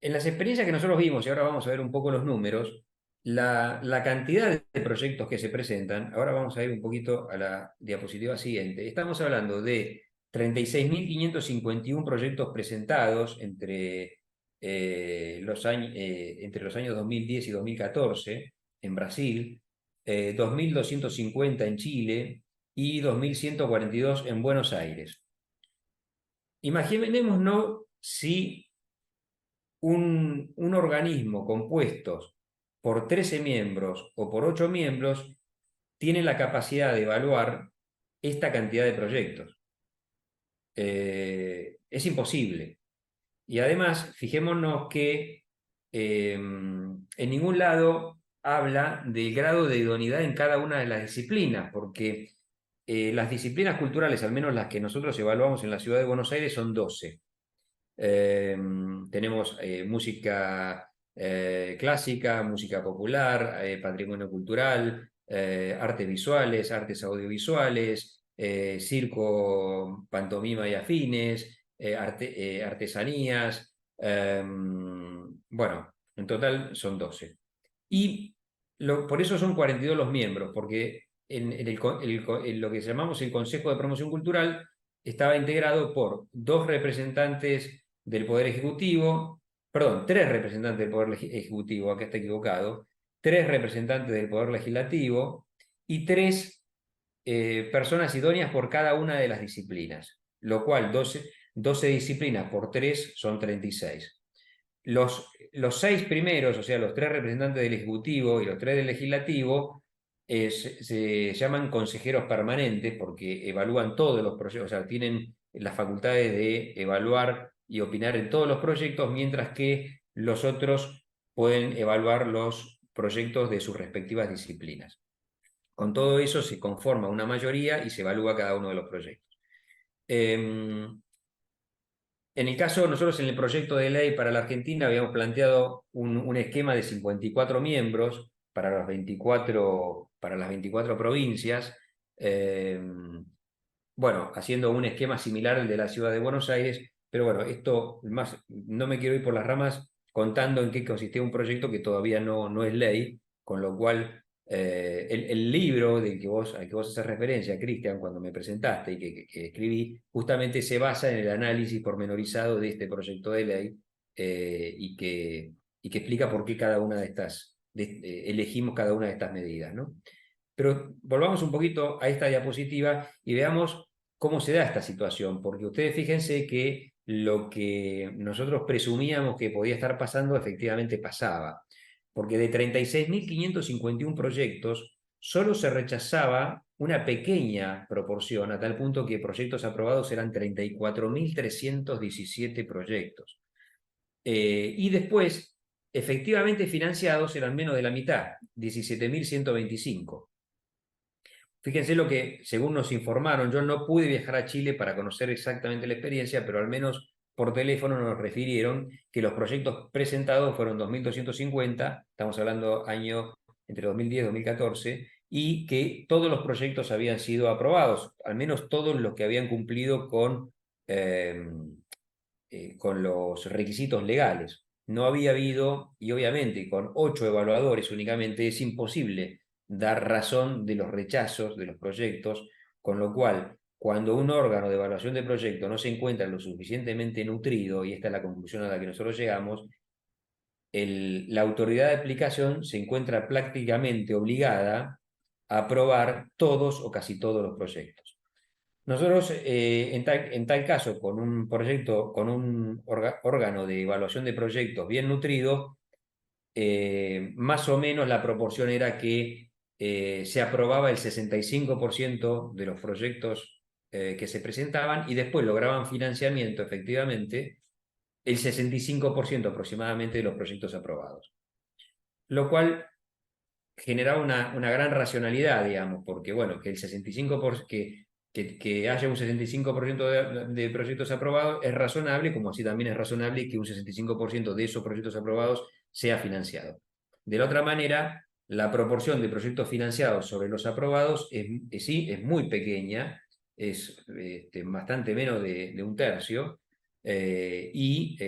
las experiencias que nosotros vimos, y ahora vamos a ver un poco los números, la cantidad de proyectos que se presentan, ahora vamos a ir un poquito a la diapositiva siguiente, estamos hablando de 36.551 proyectos presentados entre los años 2010 y 2014 en Brasil, 2.250 en Chile y 2.142 en Buenos Aires. Imaginémonos si un organismo compuesto por 13 miembros o por 8 miembros tiene la capacidad de evaluar esta cantidad de proyectos. es imposible. Y además, fijémonos que en ningún lado habla del grado de idoneidad en cada una de las disciplinas, porque las disciplinas culturales, al menos las que nosotros evaluamos en la ciudad de Buenos Aires, son 12. Tenemos música clásica, música popular, patrimonio cultural, artes visuales, artes audiovisuales, circo, pantomima y afines, artesanías. Bueno, en total son 12. Y por eso son 42 los miembros, porque en lo que llamamos el Consejo de Promoción Cultural estaba integrado por 2 representantes del Poder Ejecutivo, perdón, 3 representantes del Poder Ejecutivo, acá está equivocado, 3 representantes del Poder Legislativo y 3 personas idóneas por cada una de las disciplinas, lo cual 12 disciplinas por 3 son 36. Los 6 primeros, o sea, los 3 representantes del Ejecutivo y los 3 del Legislativo, se llaman consejeros permanentes porque evalúan todos los proyectos, o sea, tienen las facultades de evaluar y opinar en todos los proyectos, mientras que los otros pueden evaluar los proyectos de sus respectivas disciplinas. Con todo eso se conforma una mayoría y se evalúa cada uno de los proyectos. En el caso, nosotros en el proyecto de ley para la Argentina habíamos planteado un esquema de 54 miembros para las 24 provincias. Eh, bueno, haciendo un esquema similar al de la ciudad de Buenos Aires, pero bueno, esto más, no me quiero ir por las ramas contando en qué consistía un proyecto que todavía no es ley, con lo cual el libro al que vos haces referencia, Cristian, cuando me presentaste y que escribí, justamente se basa en el análisis pormenorizado de este proyecto de ley y que explica por qué cada una de estas, elegimos cada una de estas medidas, ¿no? Pero volvamos un poquito a esta diapositiva y veamos cómo se da esta situación, porque ustedes fíjense que lo que nosotros presumíamos que podía estar pasando efectivamente pasaba, porque de 36.551 proyectos solo se rechazaba una pequeña proporción, a tal punto que proyectos aprobados eran 34.317 proyectos. Y después, efectivamente financiados eran menos de la mitad, 17.125. Fíjense lo que, según nos informaron, yo no pude viajar a Chile para conocer exactamente la experiencia, pero al menos por teléfono nos refirieron que los proyectos presentados fueron 2.250, estamos hablando año entre 2010 y 2014, y que todos los proyectos habían sido aprobados, al menos todos los que habían cumplido con los requisitos legales. No había habido, y obviamente con 8 evaluadores únicamente es imposible dar razón de los rechazos de los proyectos, con lo cual, cuando un órgano de evaluación de proyecto no se encuentra lo suficientemente nutrido, y esta es la conclusión a la que nosotros llegamos, la autoridad de aplicación se encuentra prácticamente obligada a aprobar todos o casi todos los proyectos. Nosotros, en tal caso, con un proyecto, con un órgano de evaluación de proyectos bien nutrido, más o menos la proporción era que se aprobaba el 65% de los proyectos que se presentaban y después lograban financiamiento, efectivamente, el 65% aproximadamente de los proyectos aprobados. Lo cual generaba una gran racionalidad, digamos, porque, bueno, que el 65%, que haya un 65% de proyectos aprobados es razonable, como así también es razonable que un 65% de esos proyectos aprobados sea financiado. De la otra manera, la proporción de proyectos financiados sobre los aprobados sí, es muy pequeña, es bastante menos de un tercio, y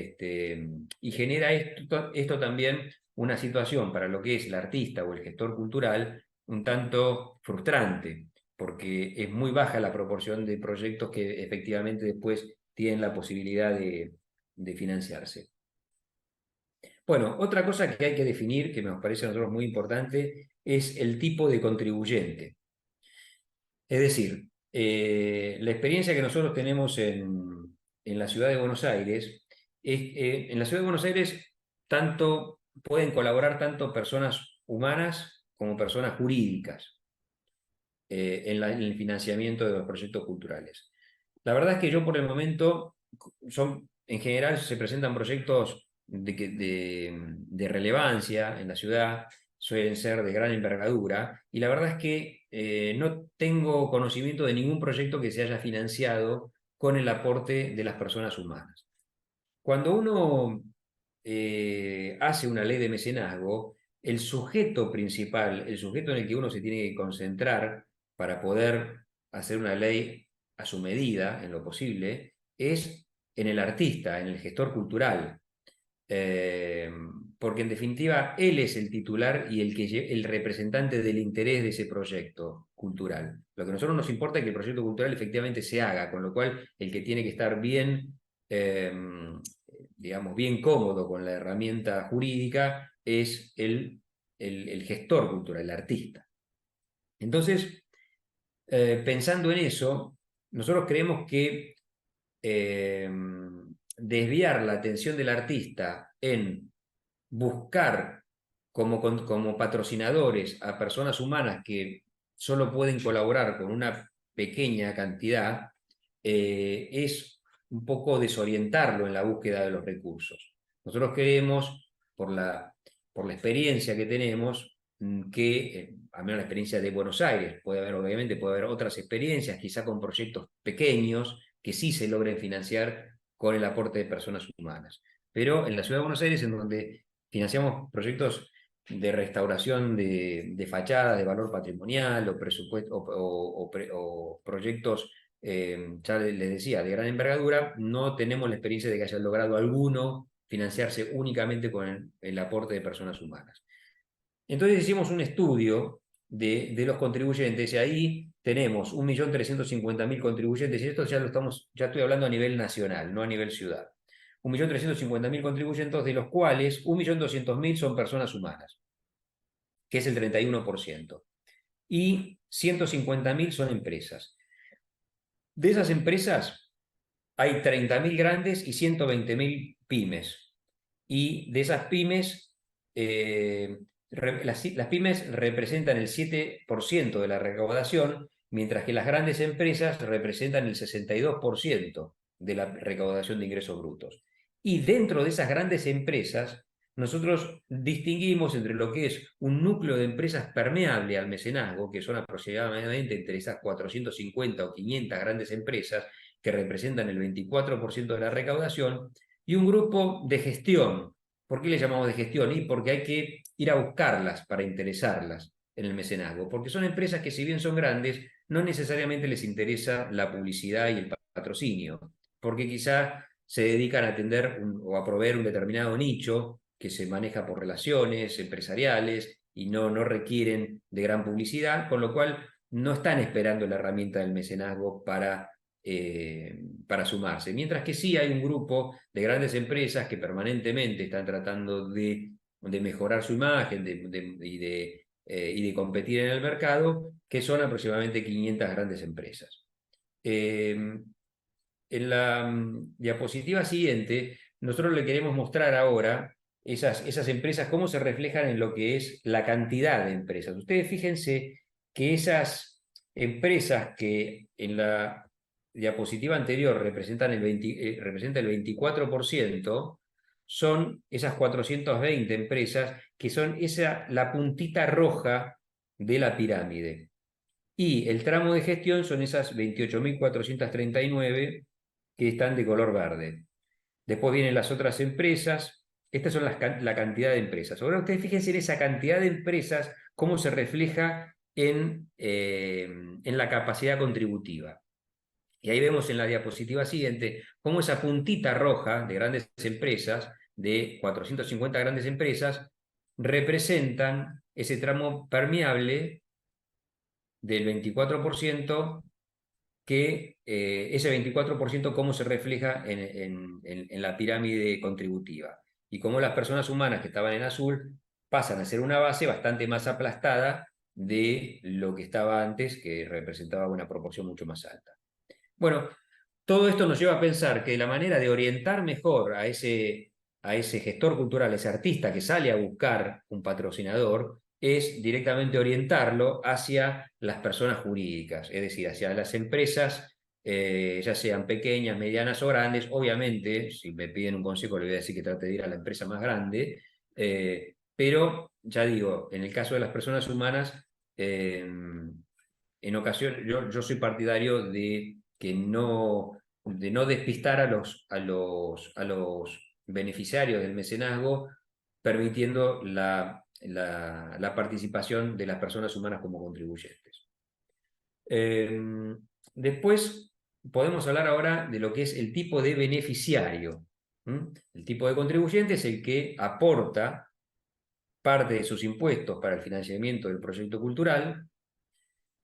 genera esto también una situación para lo que es el artista o el gestor cultural un tanto frustrante, porque es muy baja la proporción de proyectos que efectivamente después tienen la posibilidad de financiarse. Bueno, otra cosa que hay que definir, que nos parece a nosotros muy importante, es el tipo de contribuyente. Es decir, la experiencia que nosotros tenemos en la ciudad de Buenos Aires, en la ciudad de Buenos Aires pueden colaborar tanto personas humanas como personas jurídicas en el financiamiento de los proyectos culturales. La verdad es que yo por el momento, en general se presentan proyectos de relevancia en la ciudad, suelen ser de gran envergadura, y la verdad es que no tengo conocimiento de ningún proyecto que se haya financiado con el aporte de las personas humanas. Cuando uno hace una ley de mecenazgo, el sujeto principal, el sujeto en el que uno se tiene que concentrar para poder hacer una ley a su medida, en lo posible, es en el artista, en el gestor cultural. Eh, Porque en definitiva él es el titular y el representante del interés de ese proyecto cultural. Lo que a nosotros nos importa es que el proyecto cultural efectivamente se haga, con lo cual el que tiene que estar bien, eh, digamos, bien cómodo con la herramienta jurídica es el gestor cultural, el artista. Entonces, pensando en eso, nosotros creemos que eh, desviar la atención del artista en buscar como patrocinadores a personas humanas que solo pueden colaborar con una pequeña cantidad, es un poco desorientarlo en la búsqueda de los recursos. Nosotros creemos, por la experiencia que tenemos, que, al menos la experiencia de Buenos Aires, obviamente puede haber otras experiencias, quizá con proyectos pequeños, que sí se logren financiar con el aporte de personas humanas. Pero en la ciudad de Buenos Aires, en donde financiamos proyectos de restauración de fachadas de valor patrimonial o, o proyectos, ya les decía, de gran envergadura, no tenemos la experiencia de que hayan logrado alguno financiarse únicamente con el aporte de personas humanas. Entonces hicimos un estudio de los contribuyentes y ahí tenemos 1.350.000 contribuyentes, y esto ya estoy hablando a nivel nacional, no a nivel ciudad. 1.350.000 contribuyentes, de los cuales 1.200.000 son personas humanas, que es el 31%, y 150.000 son empresas. De esas empresas hay 30.000 grandes y 120.000 pymes. Y de esas pymes, las pymes representan el 7% de la recaudación, mientras que las grandes empresas representan el 62% de la recaudación de ingresos brutos. Y dentro de esas grandes empresas, nosotros distinguimos entre lo que es un núcleo de empresas permeable al mecenazgo, que son aproximadamente entre esas 450 o 500 grandes empresas, que representan el 24% de la recaudación, y un grupo de gestión. ¿Por qué le llamamos de gestión? Y porque hay que ir a buscarlas para interesarlas en el mecenazgo, porque son empresas que, si bien son grandes, no necesariamente les interesa la publicidad y el patrocinio, porque quizá se dedican a atender o a proveer un determinado nicho que se maneja por relaciones empresariales y no requieren de gran publicidad, con lo cual no están esperando la herramienta del mecenazgo para sumarse. Mientras que sí hay un grupo de grandes empresas que permanentemente están tratando de mejorar su imagen y de competir en el mercado, que son aproximadamente 500 grandes empresas. En la diapositiva siguiente, nosotros le queremos mostrar ahora esas empresas, cómo se reflejan en lo que es la cantidad de empresas. Ustedes fíjense que esas empresas que en la diapositiva anterior representan representa el 24%, son esas 420 empresas que son la puntita roja de la pirámide. Y el tramo de gestión son esas 28.439 que están de color verde. Después vienen las otras empresas. Estas son la cantidad de empresas. Ahora ustedes fíjense en esa cantidad de empresas, cómo se refleja en la capacidad contributiva. Y ahí vemos en la diapositiva siguiente cómo esa puntita roja de grandes empresas, de 450 grandes empresas, representan ese tramo permeable del 24%, que ese 24% cómo se refleja en la pirámide contributiva. Y cómo las personas humanas que estaban en azul pasan a ser una base bastante más aplastada de lo que estaba antes, que representaba una proporción mucho más alta. Bueno, todo esto nos lleva a pensar que la manera de orientar mejor a ese gestor cultural, a ese artista que sale a buscar un patrocinador, es directamente orientarlo hacia las personas jurídicas, es decir, hacia las empresas ya sean pequeñas, medianas o grandes. Obviamente, si me piden un consejo, le voy a decir que trate de ir a la empresa más grande, pero ya digo, en el caso de las personas humanas, en ocasiones yo soy partidario de no despistar a los beneficiarios del mecenazgo, permitiendo la participación de las personas humanas como contribuyentes. Después podemos hablar ahora de lo que es el tipo de beneficiario. El tipo de contribuyente es el que aporta parte de sus impuestos para el financiamiento del proyecto cultural,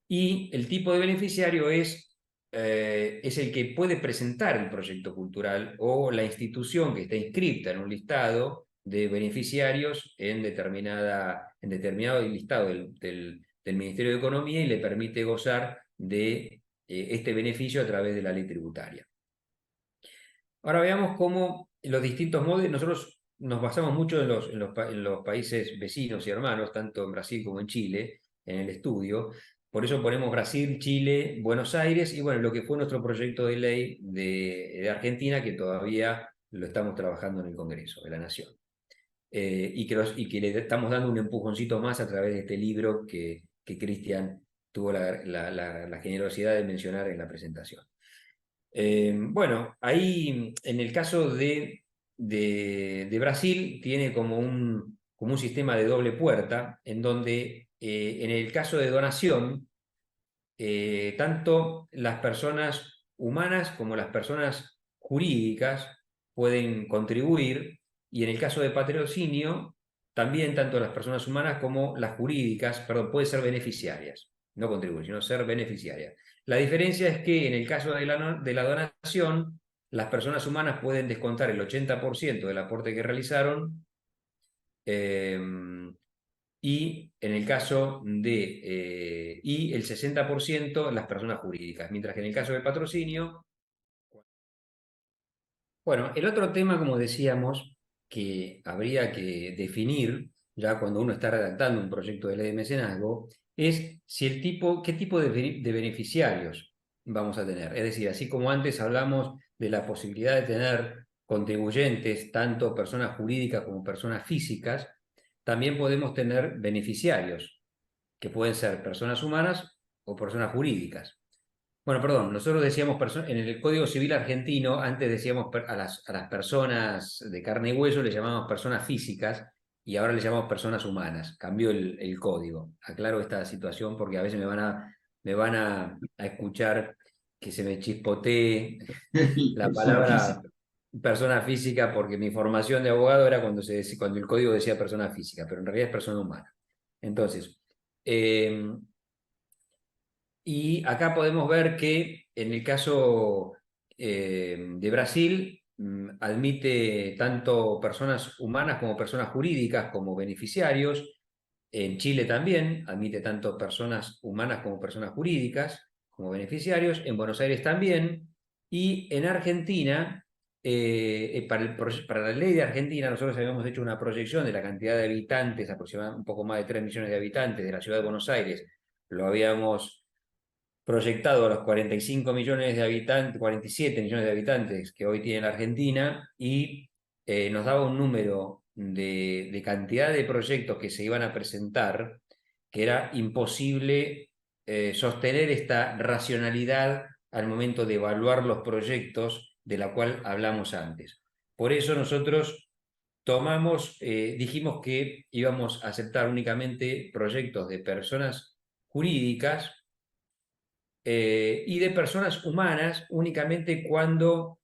y el tipo de beneficiario es el que puede presentar el proyecto cultural o la institución que está inscripta en un listado de beneficiarios en determinado listado del Ministerio de Economía, y le permite gozar de este beneficio a través de la ley tributaria. Ahora veamos cómo los distintos modelos, nosotros nos basamos mucho en los países vecinos y hermanos, tanto en Brasil como en Chile, en el estudio. Por eso ponemos Brasil, Chile, Buenos Aires y bueno, lo que fue nuestro proyecto de ley de Argentina, que todavía lo estamos trabajando en el Congreso de la Nación. Y que le estamos dando un empujoncito más a través de este libro que Cristian tuvo la generosidad de mencionar en la presentación. Bueno, ahí en el caso de Brasil tiene como un sistema de doble puerta, en donde en el caso de donación, tanto las personas humanas como las personas jurídicas pueden contribuir, y en el caso de patrocinio, también tanto las personas humanas como las jurídicas, perdón, pueden ser beneficiarias, no contribuir, sino ser beneficiarias. La diferencia es que en el caso de la donación, las personas humanas pueden descontar el 80% del aporte que realizaron, eh, y en el caso y el 60% las personas jurídicas, mientras que en el caso del patrocinio, bueno, el otro tema, como decíamos, que habría que definir ya cuando uno está redactando un proyecto de ley de mecenazgo, es si qué tipo de beneficiarios vamos a tener. Es decir, así como antes hablamos de la posibilidad de tener contribuyentes, tanto personas jurídicas como personas físicas, también podemos tener beneficiarios, que pueden ser personas humanas o personas jurídicas. Bueno, perdón, nosotros decíamos en el Código Civil argentino, antes decíamos a las personas de carne y hueso le llamábamos personas físicas, y ahora le llamamos personas humanas. Cambió el código. Aclaro esta situación porque a veces me van a escuchar que se me chispotee la Persona palabra física. persona física, porque mi formación de abogado era cuando el código decía persona física, pero en realidad es persona humana. Entonces, eh, y acá podemos ver que en el caso de Brasil, admite tanto personas humanas como personas jurídicas como beneficiarios. En Chile también admite tanto personas humanas como personas jurídicas como beneficiarios. En Buenos Aires también. Y en Argentina, para la ley de Argentina, nosotros habíamos hecho una proyección de la cantidad de habitantes, aproximadamente un poco más de 3 millones de habitantes de la ciudad de Buenos Aires. Lo habíamos proyectado a los 45 millones de habitantes, 47 millones de habitantes que hoy tiene la Argentina, y nos daba un número de cantidad de proyectos que se iban a presentar, que era imposible sostener esta racionalidad al momento de evaluar los proyectos de la cual hablamos antes. Por eso nosotros dijimos que íbamos a aceptar únicamente proyectos de personas jurídicas, y de personas humanas únicamente cuando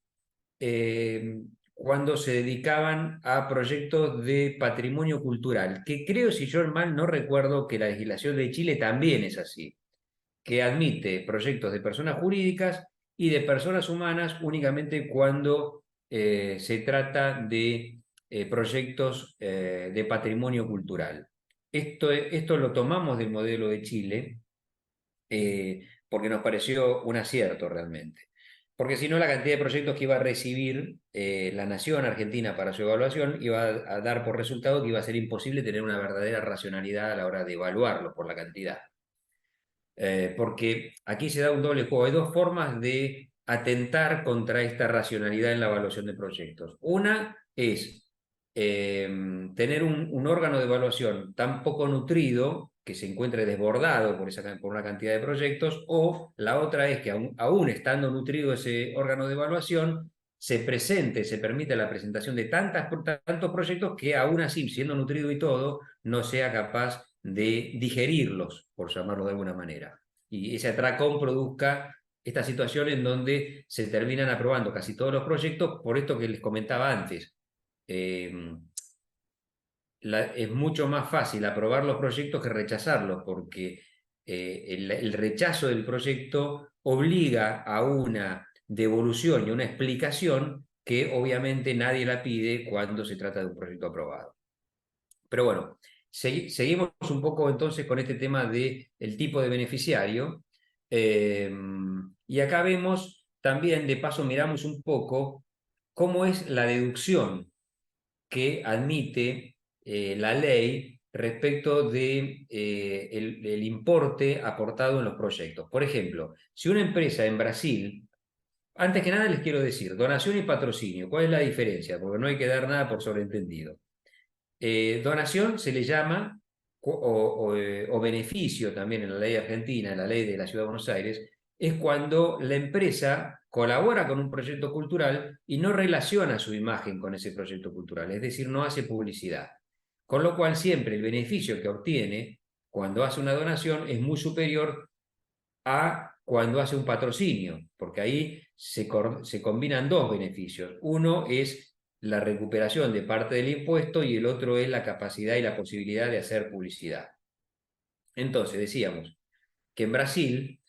se dedicaban a proyectos de patrimonio cultural, que creo, si yo mal no recuerdo, que la legislación de Chile también es así, que admite proyectos de personas jurídicas y de personas humanas únicamente cuando se trata de proyectos de patrimonio cultural. Esto lo tomamos del modelo de Chile, porque nos pareció un acierto realmente. Porque si no, la cantidad de proyectos que iba a recibir la nación argentina para su evaluación iba a dar por resultado que iba a ser imposible tener una verdadera racionalidad a la hora de evaluarlo por la cantidad. porque aquí se da un doble juego. Hay dos formas de atentar contra esta racionalidad en la evaluación de proyectos. Una es tener un órgano de evaluación tan poco nutrido que se encuentre desbordado por una cantidad de proyectos, o la otra es que aún estando nutrido ese órgano de evaluación, se permite la presentación de tantos proyectos que aún así, siendo nutrido y todo, no sea capaz de digerirlos, por llamarlo de alguna manera. Y ese atracón produzca esta situación en donde se terminan aprobando casi todos los proyectos por esto que les comentaba antes. Eh, es mucho más fácil aprobar los proyectos que rechazarlos, porque el rechazo del proyecto obliga a una devolución y una explicación que obviamente nadie la pide cuando se trata de un proyecto aprobado. Pero bueno, seguimos un poco entonces con este tema del tipo de beneficiario. Y acá vemos también, de paso miramos un poco cómo es la deducción que admite la ley respecto de, el importe aportado en los proyectos. Por ejemplo, si una empresa en Brasil, antes que nada les quiero decir, donación y patrocinio, ¿cuál es la diferencia? Porque no hay que dar nada por sobreentendido. Donación se le llama, o beneficio también en la ley argentina, en la ley de la Ciudad de Buenos Aires, es cuando la empresa colabora con un proyecto cultural y no relaciona su imagen con ese proyecto cultural, es decir, no hace publicidad. Con lo cual siempre el beneficio que obtiene cuando hace una donación es muy superior a cuando hace un patrocinio, porque ahí se combinan dos beneficios. Uno es la recuperación de parte del impuesto y el otro es la capacidad y la posibilidad de hacer publicidad. Entonces, decíamos que en Brasil,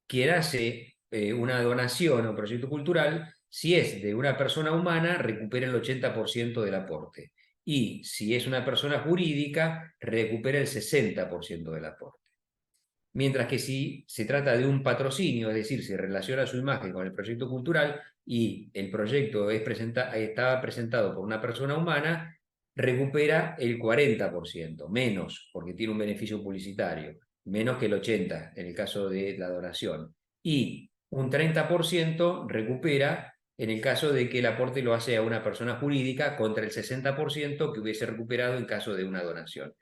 quien hace una donación a un proyecto cultural, si es de una persona humana, recupera el 80% del aporte. Y si es una persona jurídica, recupera el 60% del aporte. Mientras que si se trata de un patrocinio, es decir, se relaciona su imagen con el proyecto cultural y el proyecto estaba presentado por una persona humana, recupera el 40%, menos, porque tiene un beneficio publicitario, menos que el 80% en el caso de la donación. Y un 30% recupera en el caso de que el aporte lo hace a una persona jurídica contra el 60% que hubiese recuperado en caso de una donación.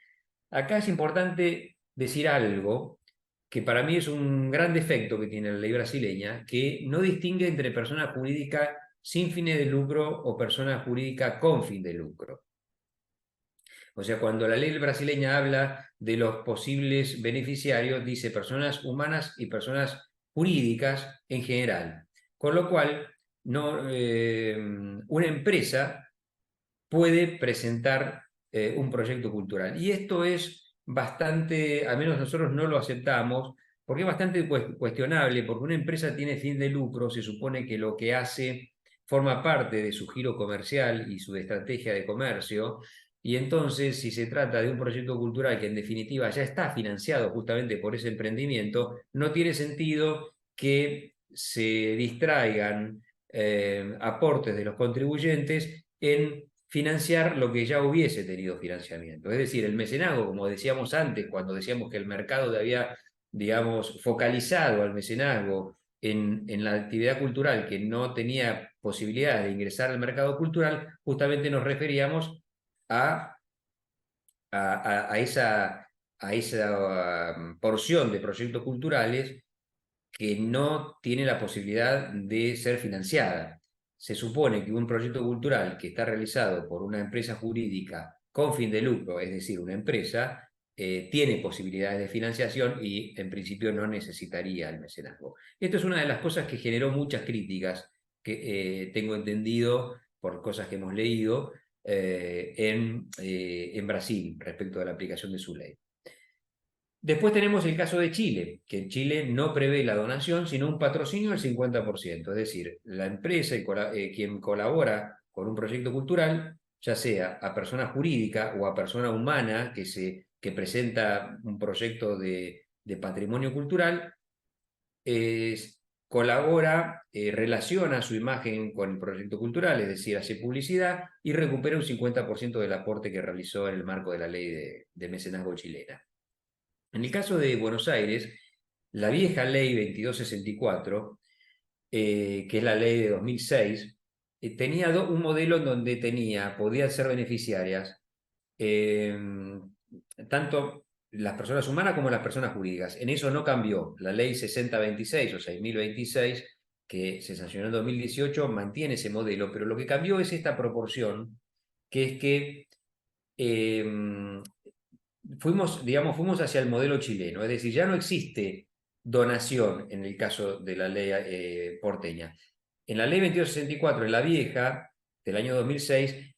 Acá es importante decir algo que para mí es un gran defecto que tiene la ley brasileña, que no distingue entre persona jurídica sin fines de lucro o persona jurídica con fin de lucro. O sea, cuando la ley brasileña habla de los posibles beneficiarios, dice personas humanas y personas jurídicas en general. Con lo cual, no, una empresa puede presentar un proyecto cultural. Y esto es bastante, al menos nosotros no lo aceptamos, porque es bastante cuestionable, porque una empresa tiene fin de lucro, se supone que lo que hace forma parte de su giro comercial y su estrategia de comercio, y entonces si se trata de un proyecto cultural que en definitiva ya está financiado justamente por ese emprendimiento, no tiene sentido que se distraigan aportes de los contribuyentes en financiar lo que ya hubiese tenido financiamiento. Es decir, el mecenazgo, como decíamos antes, cuando decíamos que el mercado había, digamos, focalizado al mecenazgo en la actividad cultural que no tenía posibilidad de ingresar al mercado cultural, justamente nos referíamos a, a esa porción de proyectos culturales que no tiene la posibilidad de ser financiada. Se supone que un proyecto cultural que está realizado por una empresa jurídica con fin de lucro, es decir, una empresa, tiene posibilidades de financiación y en principio no necesitaría el mecenazgo. Esto es una de las cosas que generó muchas críticas, que tengo entendido por cosas que hemos leído en Brasil respecto a la aplicación de su ley. Después tenemos el caso de Chile, que en Chile no prevé la donación, sino un patrocinio del 50%. Es decir, la empresa quien colabora con un proyecto cultural, ya sea a persona jurídica o a persona humana que presenta un proyecto de patrimonio cultural, colabora, relaciona su imagen con el proyecto cultural, es decir, hace publicidad y recupera un 50% del aporte que realizó en el marco de la ley de mecenazgo chilena. En el caso de Buenos Aires, La vieja ley 2264, que es la ley de 2006, tenía un modelo en donde podían ser beneficiarias eh, tanto las personas humanas como las personas jurídicas. En eso no cambió. La ley 6026 o 6026, que se sancionó en 2018, mantiene ese modelo, pero lo que cambió es esta proporción, que es que fuimos hacia el modelo chileno, es decir, ya no existe donación en el caso de la ley porteña. En la ley 2264, en la vieja, del año 2006,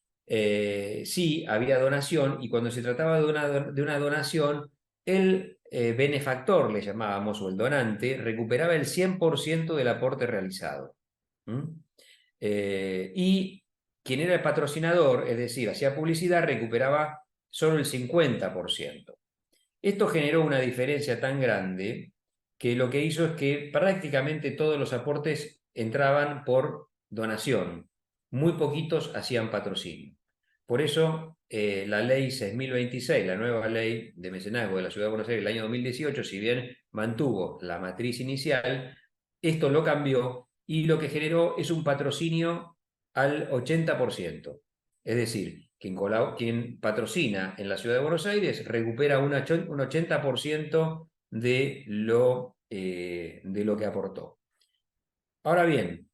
sí había donación, y cuando se trataba de una donación, el benefactor, le llamábamos, o el donante, recuperaba el 100% del aporte realizado. ¿Mm? Y quien era el patrocinador, es decir, hacía publicidad, recuperaba solo el 50%. Esto generó una diferencia tan grande que lo que hizo es que prácticamente todos los aportes entraban por donación, muy poquitos hacían patrocinio. Por eso la ley 6026, la nueva ley de mecenazgo de la Ciudad de Buenos Aires del año 2018, si bien mantuvo la matriz inicial, esto lo cambió y lo que generó es un patrocinio al 80%. Es decir, quien patrocina en la Ciudad de Buenos Aires recupera un 80% de lo que aportó. Ahora bien,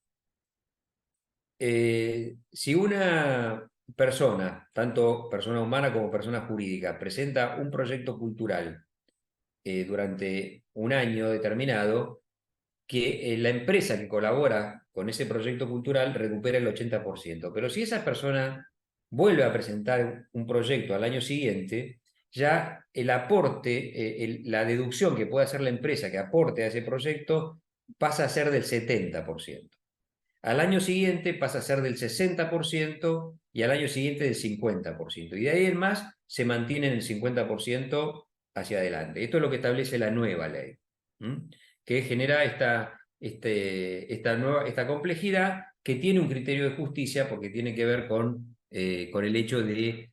si una persona, tanto persona humana como persona jurídica, presenta un proyecto cultural durante un año determinado, que la empresa que colabora con ese proyecto cultural recupera el 80%. Pero si esa persona vuelve a presentar un proyecto al año siguiente, ya el aporte, la deducción que puede hacer la empresa que aporte a ese proyecto pasa a ser del 70%. Al año siguiente pasa a ser del 60% y al año siguiente del 50%. Y de ahí en más se mantiene en el 50% hacia adelante. Esto es lo que establece la nueva ley, que genera esta complejidad que tiene un criterio de justicia porque tiene que ver con el hecho de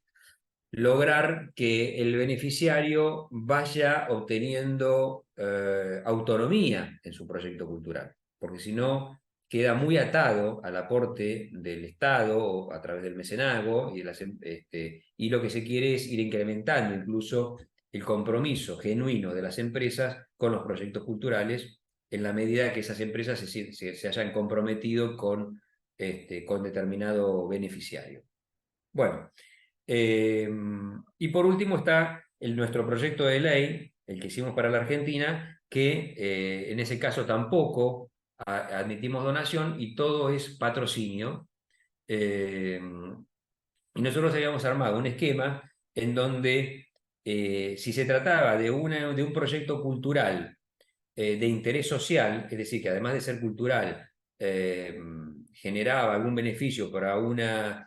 lograr que el beneficiario vaya obteniendo autonomía en su proyecto cultural, porque si no queda muy atado al aporte del Estado a través del mecenazgo y lo que se quiere es ir incrementando incluso el compromiso genuino de las empresas con los proyectos culturales en la medida que esas empresas se hayan comprometido con determinado beneficiario. Bueno, y por último está nuestro proyecto de ley, el que hicimos para la Argentina, que en ese caso tampoco admitimos donación y todo es patrocinio. Eh, y nosotros habíamos armado un esquema en donde si se trataba de un proyecto cultural de interés social, es decir, que además de ser cultural, eh, generaba algún beneficio para una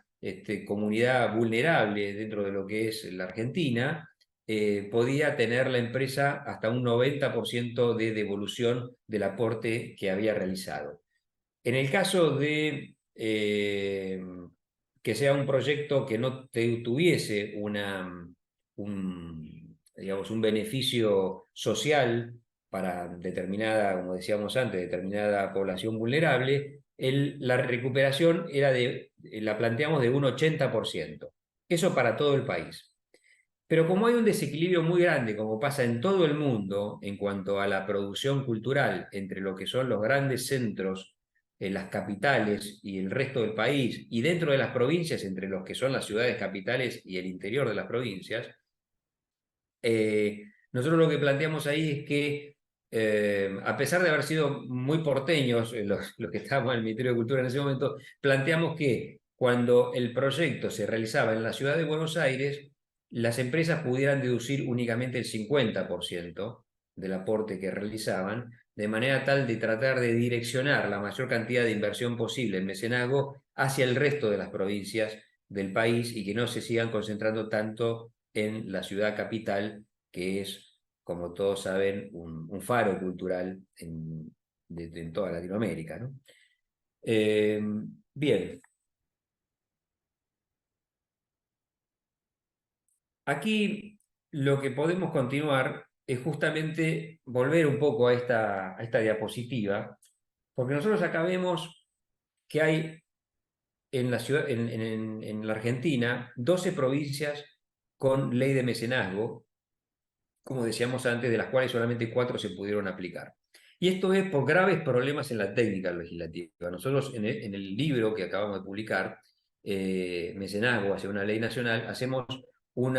comunidad vulnerable dentro de lo que es la Argentina, podía tener la empresa hasta un 90% de devolución del aporte que había realizado. En el caso de que sea un proyecto que no tuviese digamos, un beneficio social para determinada, como decíamos antes, determinada población vulnerable, la recuperación la planteamos de un 80%. Eso para todo el país. Pero como hay un desequilibrio muy grande, como pasa en todo el mundo, en cuanto a la producción cultural entre lo que son los grandes centros, las capitales y el resto del país, y dentro de las provincias, entre los que son las ciudades capitales y el interior de las provincias, nosotros lo que planteamos ahí es que, a pesar de haber sido muy porteños los que estábamos en el Ministerio de Cultura en ese momento, planteamos que cuando el proyecto se realizaba en la ciudad de Buenos Aires, las empresas pudieran deducir únicamente el 50% del aporte que realizaban, de manera tal de tratar de direccionar la mayor cantidad de inversión posible en mecenazgo hacia el resto de las provincias del país y que no se sigan concentrando tanto en la ciudad capital, que es, como todos saben, un faro cultural en toda Latinoamérica, ¿no? Eh, Bien, aquí lo que podemos continuar es justamente volver un poco a esta diapositiva, porque nosotros acá vemos que hay en la ciudad, en la Argentina 12 provincias con ley de mecenazgo, como decíamos antes, de las cuales solamente 4 se pudieron aplicar. Y esto es por graves problemas en la técnica legislativa. Nosotros en el libro que acabamos de publicar, Mecenazgo hacia una ley nacional, hacemos un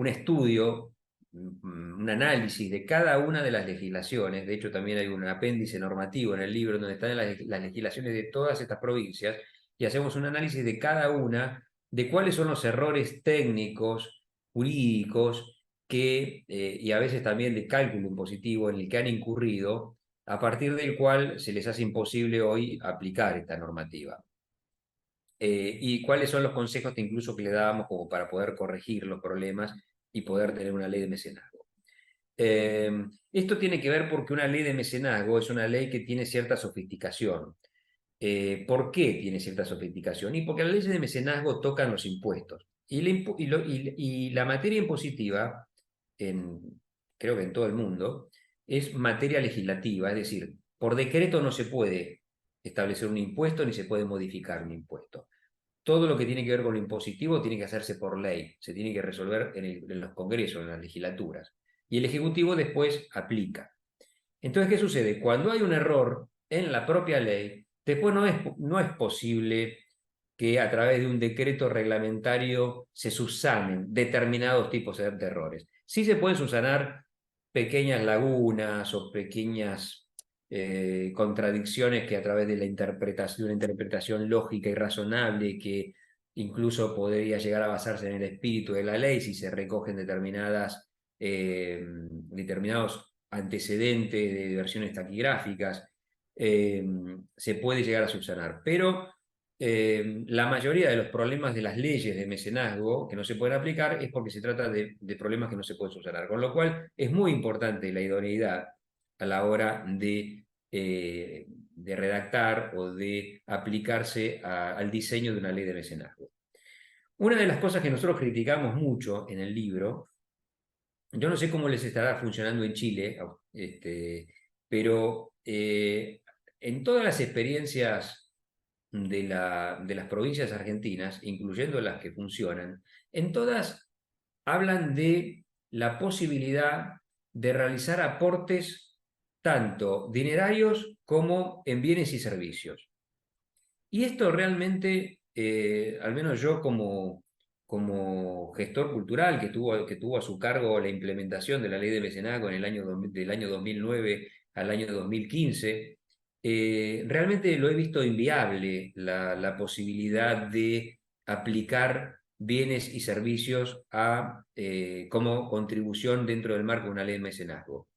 estudio, un análisis de cada una de las legislaciones. De hecho, también hay un apéndice normativo en el libro donde están las legislaciones de todas estas provincias y hacemos un análisis de cada una, de cuáles son los errores técnicos, jurídicos, y a veces también de cálculo impositivo en el que han incurrido, a partir del cual se les hace imposible hoy aplicar esta normativa. Y cuáles son los consejos que incluso que le dábamos como para poder corregir los problemas y poder tener una ley de mecenazgo. Esto tiene que ver porque una ley de mecenazgo es una ley que tiene cierta sofisticación. ¿Por qué tiene cierta sofisticación? Y porque las leyes de mecenazgo tocan los impuestos. Y la materia impositiva, creo que en todo el mundo, es materia legislativa, es decir, por decreto no se puede establecer un impuesto ni se puede modificar un impuesto. Todo lo que tiene que ver con lo impositivo tiene que hacerse por ley, se tiene que resolver en los congresos, en las legislaturas. Y el Ejecutivo después aplica. Entonces, ¿qué sucede? Cuando hay un error en la propia ley, después no es posible que a través de un decreto reglamentario se subsanen determinados tipos de errores. Sí se pueden subsanar pequeñas lagunas o pequeñas contradicciones que a través de una interpretación lógica y razonable que incluso podría llegar a basarse en el espíritu de la ley si se recogen determinados antecedentes de versiones taquigráficas, se puede llegar a subsanar. Pero la mayoría de los problemas de las leyes de mecenazgo que no se pueden aplicar es porque se trata de problemas que no se pueden subsanar. Con lo cual es muy importante la idoneidad a la hora de redactar o de aplicarse al diseño de una ley de mecenazgo. Una de las cosas que nosotros criticamos mucho en el libro, yo no sé cómo les estará funcionando en Chile, pero en todas las experiencias de las provincias argentinas, incluyendo las que funcionan, en todas hablan de la posibilidad de realizar aportes tanto dinerarios como en bienes y servicios. Y esto realmente, al menos yo como gestor cultural que tuvo a su cargo la implementación de la ley de mecenazgo del año 2009 al año 2015, realmente lo he visto inviable la posibilidad de aplicar bienes y servicios como contribución dentro del marco de una ley de mecenazgo.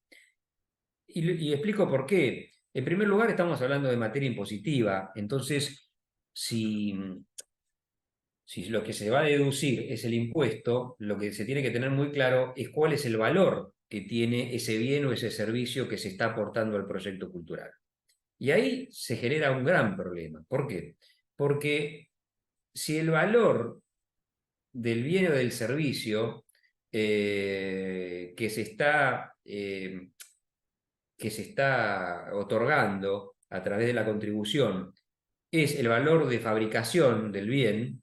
Y explico por qué. En primer lugar, estamos hablando de materia impositiva, entonces, si, si lo que se va a deducir es el impuesto, lo que se tiene que tener muy claro es cuál es el valor que tiene ese bien o ese servicio que se está aportando al proyecto cultural. Y ahí se genera un gran problema. ¿Por qué? Porque si el valor del bien o del servicio que se está otorgando a través de la contribución es el valor de fabricación del bien,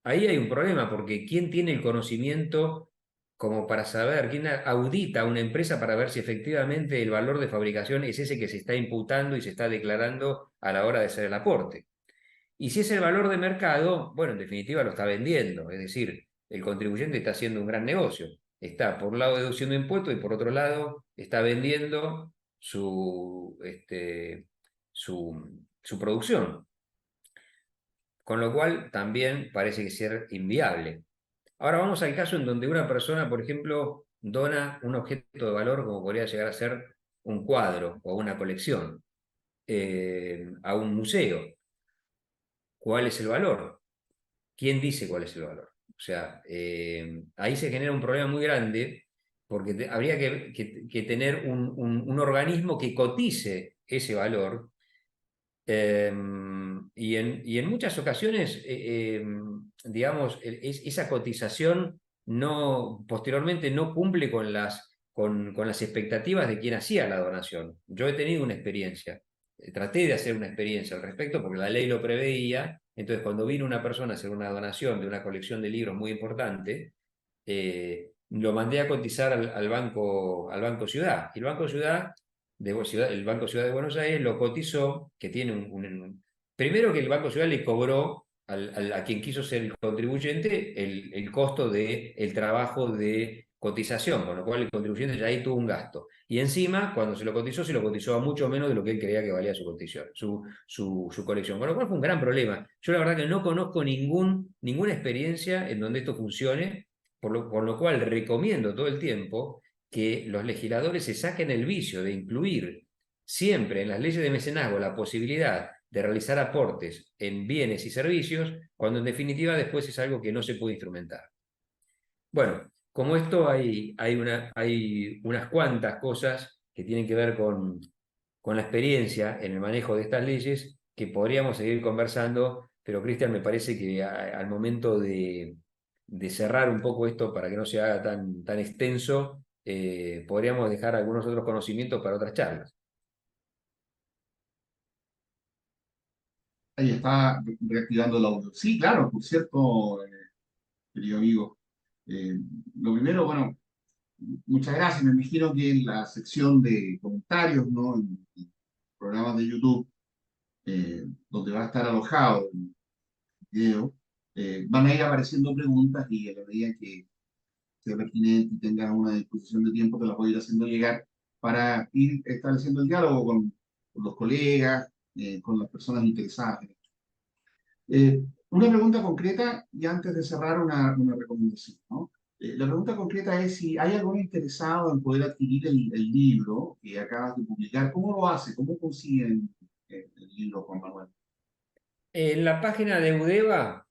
ahí hay un problema, porque ¿quién tiene el conocimiento como para saber, quién audita a una empresa para ver si efectivamente el valor de fabricación es ese que se está imputando y se está declarando a la hora de hacer el aporte? Y si es el valor de mercado, bueno, en definitiva lo está vendiendo, es decir, el contribuyente está haciendo un gran negocio. Está por un lado deduciendo impuestos y por otro lado está vendiendo su producción. Con lo cual también parece que ser inviable. Ahora vamos al caso en donde una persona, por ejemplo, dona un objeto de valor como podría llegar a ser un cuadro o una colección a un museo. ¿Cuál es el valor? ¿Quién dice cuál es el valor? O sea, ahí se genera un problema muy grande porque habría que tener un organismo que cotice ese valor y en muchas ocasiones, digamos, esa cotización posteriormente no cumple con las expectativas de quien hacía la donación. Yo he tenido una experiencia, traté de hacer una experiencia al respecto porque la ley lo preveía. Entonces, cuando vino una persona a hacer una donación de una colección de libros muy importante, lo mandé a cotizar al Banco Ciudad. Y el Banco Ciudad el Banco Ciudad de Buenos Aires lo cotizó, que tiene primero que el Banco Ciudad le cobró a quien quiso ser el contribuyente el costo del trabajo de cotización, con lo cual el contribuyente ya ahí tuvo un gasto. Y encima, cuando se lo cotizó a mucho menos de lo que él creía que valía su cotización, su colección. Con lo cual fue un gran problema. Yo la verdad que no conozco ninguna experiencia en donde esto funcione, por lo cual recomiendo todo el tiempo que los legisladores se saquen el vicio de incluir siempre en las leyes de mecenazgo la posibilidad de realizar aportes en bienes y servicios, cuando en definitiva después es algo que no se puede instrumentar. Bueno, como esto hay unas cuantas cosas que tienen que ver con la experiencia en el manejo de estas leyes que podríamos seguir conversando, pero Cristian, me parece que al momento de cerrar un poco esto para que no se haga tan extenso, podríamos dejar algunos otros conocimientos para otras charlas. Ahí está reactivando el audio. Sí, claro, por cierto, querido amigo. Eh, lo primero, bueno, muchas gracias. Me imagino que en la sección de comentarios, ¿no? En programas de YouTube, donde va a estar alojado el video, van a ir apareciendo preguntas y a la medida que sea pertinente y tengas una disposición de tiempo, te las voy a ir haciendo llegar para ir estableciendo el diálogo con los colegas, con las personas interesadas en esto. Una pregunta concreta y antes de cerrar una recomendación, ¿no? La pregunta concreta es si hay algún interesado en poder adquirir el libro que acabas de publicar. ¿Cómo lo hace? ¿Cómo consiguen el libro, Juan Manuel? En la página de Eudeva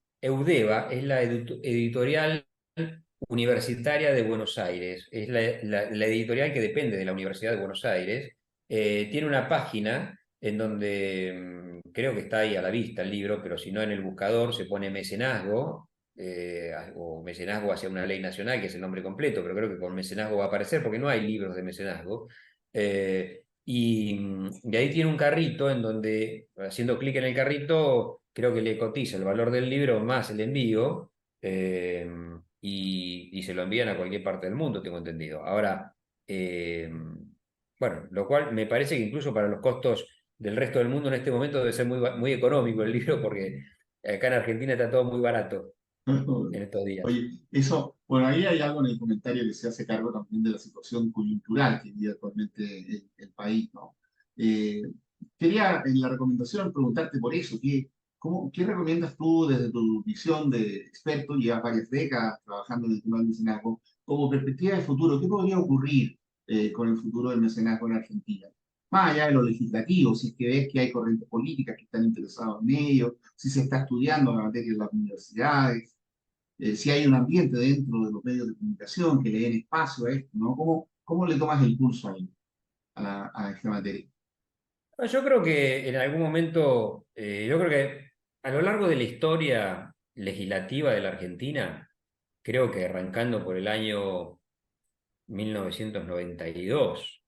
es la editorial universitaria de Buenos Aires, es la editorial que depende de la Universidad de Buenos Aires. Tiene una página en donde creo que está ahí a la vista el libro, pero si no en el buscador se pone mecenazgo, o mecenazgo hacia una ley nacional, que es el nombre completo, pero creo que con mecenazgo va a aparecer porque no hay libros de mecenazgo. Y ahí tiene un carrito en donde, haciendo clic en el carrito, creo que le cotiza el valor del libro más el envío, eh, y se lo envían a cualquier parte del mundo, tengo entendido. Ahora, eh, bueno, lo cual me parece que incluso para los costos del resto del mundo en este momento debe ser muy económico el libro, porque acá en Argentina está todo muy barato en estos días. Oye, eso, bueno, ahí hay algo en el comentario que se hace cargo también de la situación coyuntural que vive actualmente el país, ¿no? Eh, Quería en la recomendación preguntarte por eso, ¿qué recomiendas tú desde tu visión de experto, llevas varias décadas trabajando en el tema del mecenazgo, como perspectiva de futuro? ¿Qué podría ocurrir con el futuro del mecenazgo en Argentina? Más allá de lo legislativo, si es que ves que hay corrientes políticas que están interesadas en ello, si se está estudiando la materia en las universidades, si hay un ambiente dentro de los medios de comunicación que le den espacio a esto, ¿no? ¿Cómo le tomas el pulso ahí a esta materia? Yo creo que en algún momento, yo creo que a lo largo de la historia legislativa de la Argentina, creo que arrancando por el año 1992,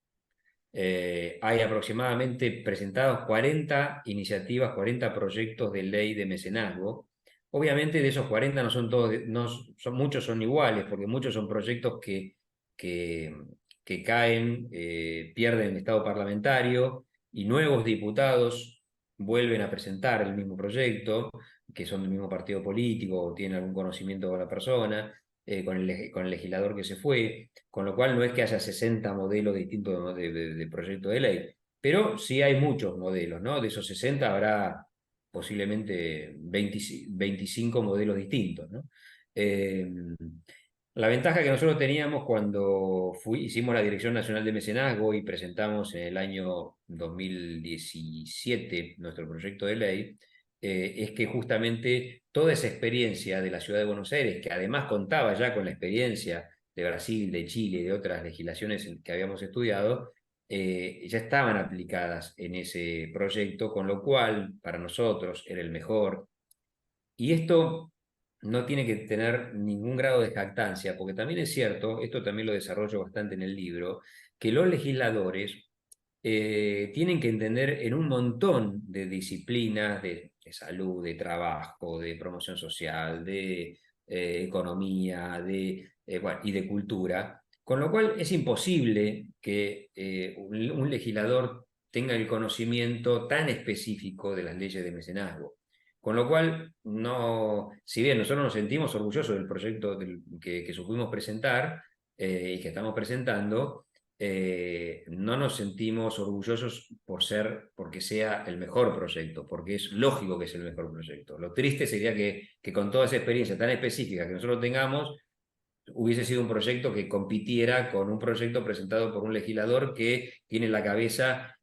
hay aproximadamente presentados 40 iniciativas, 40 proyectos de ley de mecenazgo. Obviamente de esos 40 no son todos, no son, muchos son iguales, porque muchos son proyectos que, que caen, pierden el estado parlamentario y nuevos diputados vuelven a presentar el mismo proyecto, que son del mismo partido político o tienen algún conocimiento con la persona, con el legislador que se fue, con lo cual no es que haya 60 modelos distintos de proyecto de ley, pero sí hay muchos modelos, ¿no? De esos 60 habrá posiblemente 25 modelos distintos, ¿no? Eh, la ventaja que nosotros teníamos cuando hicimos la Dirección Nacional de Mecenazgo y presentamos en el año 2017 nuestro proyecto de ley, es que justamente toda esa experiencia de la Ciudad de Buenos Aires, que además contaba ya con la experiencia de Brasil, de Chile y de otras legislaciones que habíamos estudiado, ya estaban aplicadas en ese proyecto, con lo cual para nosotros era el mejor. Y esto no tiene que tener ningún grado de jactancia, porque también es cierto, esto también lo desarrollo bastante en el libro, que los legisladores tienen que entender en un montón de disciplinas de salud, de trabajo, de promoción social, de economía, bueno, y de cultura, con lo cual es imposible que un legislador tenga el conocimiento tan específico de las leyes de mecenazgo. Con lo cual, no, si bien nosotros nos sentimos orgullosos del proyecto que supimos presentar y que estamos presentando, no nos sentimos orgullosos porque sea el mejor proyecto, porque es lógico que es el mejor proyecto. Lo triste sería que con toda esa experiencia tan específica que nosotros tengamos, hubiese sido un proyecto que compitiera con un proyecto presentado por un legislador que tiene la cabeza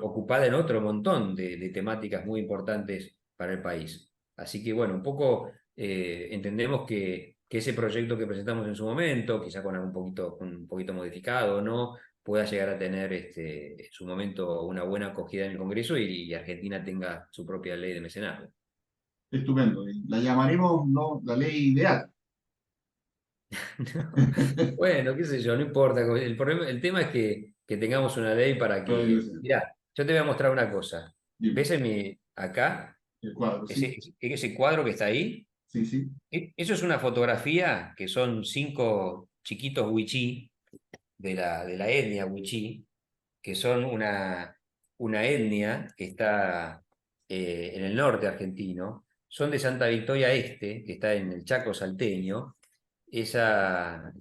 ocupada en otro montón de temáticas muy importantes para el país. Así que bueno, un poco entendemos que ese proyecto que presentamos en su momento, quizá un poquito modificado, ¿no? Pueda llegar a tener en su momento una buena acogida en el Congreso y Argentina tenga su propia ley de mecenazgo. Estupendo. Y la llamaremos, ¿no?, la ley ideal. Bueno, qué sé yo, no importa. El tema es que tengamos una ley para que. Mirá, yo te voy a mostrar una cosa. Dime, ¿Ves acá, el cuadro, ¿sí? ese cuadro que está ahí? Sí, sí. Eso es una fotografía que son 5 chiquitos wichí de la etnia wichí, que son una etnia que está en el norte argentino. Son de Santa Victoria Este, que está en el Chaco salteño y esa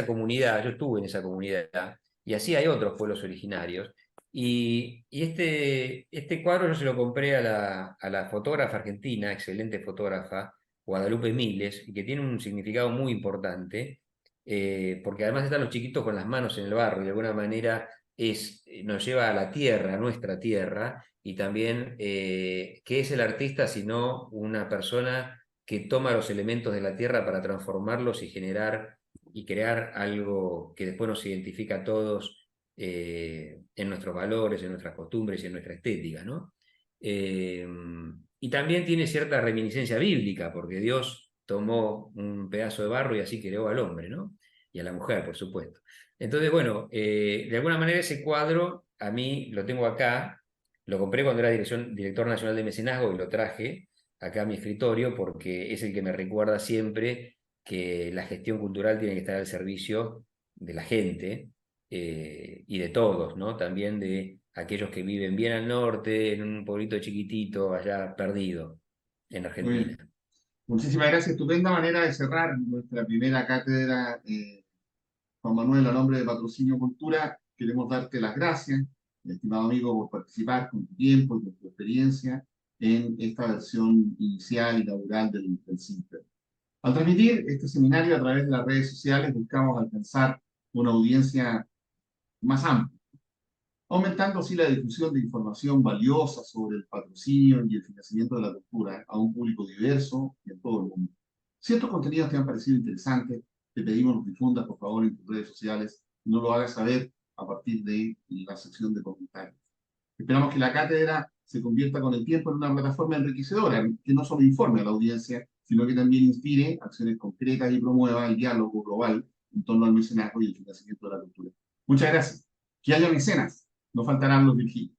comunidad, yo estuve en esa comunidad, y así hay otros pueblos originarios. Y este cuadro yo se lo compré a la fotógrafa argentina, excelente fotógrafa, Guadalupe Miles, y que tiene un significado muy importante, porque además están los chiquitos con las manos en el barro, y de alguna manera nos lleva a la tierra, a nuestra tierra, y también, ¿qué es el artista sino una persona que toma los elementos de la tierra para transformarlos y generar y crear algo que después nos identifica a todos en nuestros valores, en nuestras costumbres y en nuestra estética, ¿no? Eh, y también tiene cierta reminiscencia bíblica, porque Dios tomó un pedazo de barro y así creó al hombre, ¿no? Y a la mujer, por supuesto. Entonces, bueno, de alguna manera ese cuadro a mí lo tengo acá, lo compré cuando era director nacional de mecenazgo y lo traje acá a mi escritorio porque es el que me recuerda siempre que la gestión cultural tiene que estar al servicio de la gente y de todos, ¿no? También de aquellos que viven bien al norte, en un pueblito chiquitito, allá perdido, en Muy Argentina. bien. Muchísimas gracias. Estupenda manera de cerrar nuestra primera cátedra, Juan Manuel, a nombre de Patrocinio Cultura. Queremos darte las gracias, estimado amigo, por participar con tu tiempo y con tu experiencia en esta versión inicial y laboral del CINTER. Al transmitir este seminario a través de las redes sociales, buscamos alcanzar una audiencia más amplia, aumentando así la difusión de información valiosa sobre el patrocinio y el financiamiento de la cultura a un público diverso y en todo el mundo. Si estos contenidos te han parecido interesantes, te pedimos los difundas por favor en tus redes sociales y no lo hagas saber a partir de la sección de comentarios. Esperamos que la cátedra se convierta con el tiempo en una plataforma enriquecedora que no solo informe a la audiencia, sino que también inspire acciones concretas y promueva el diálogo global en torno al mecenazgo y el financiamiento de la cultura. Muchas gracias. Que haya mecenas, no faltarán los virginios.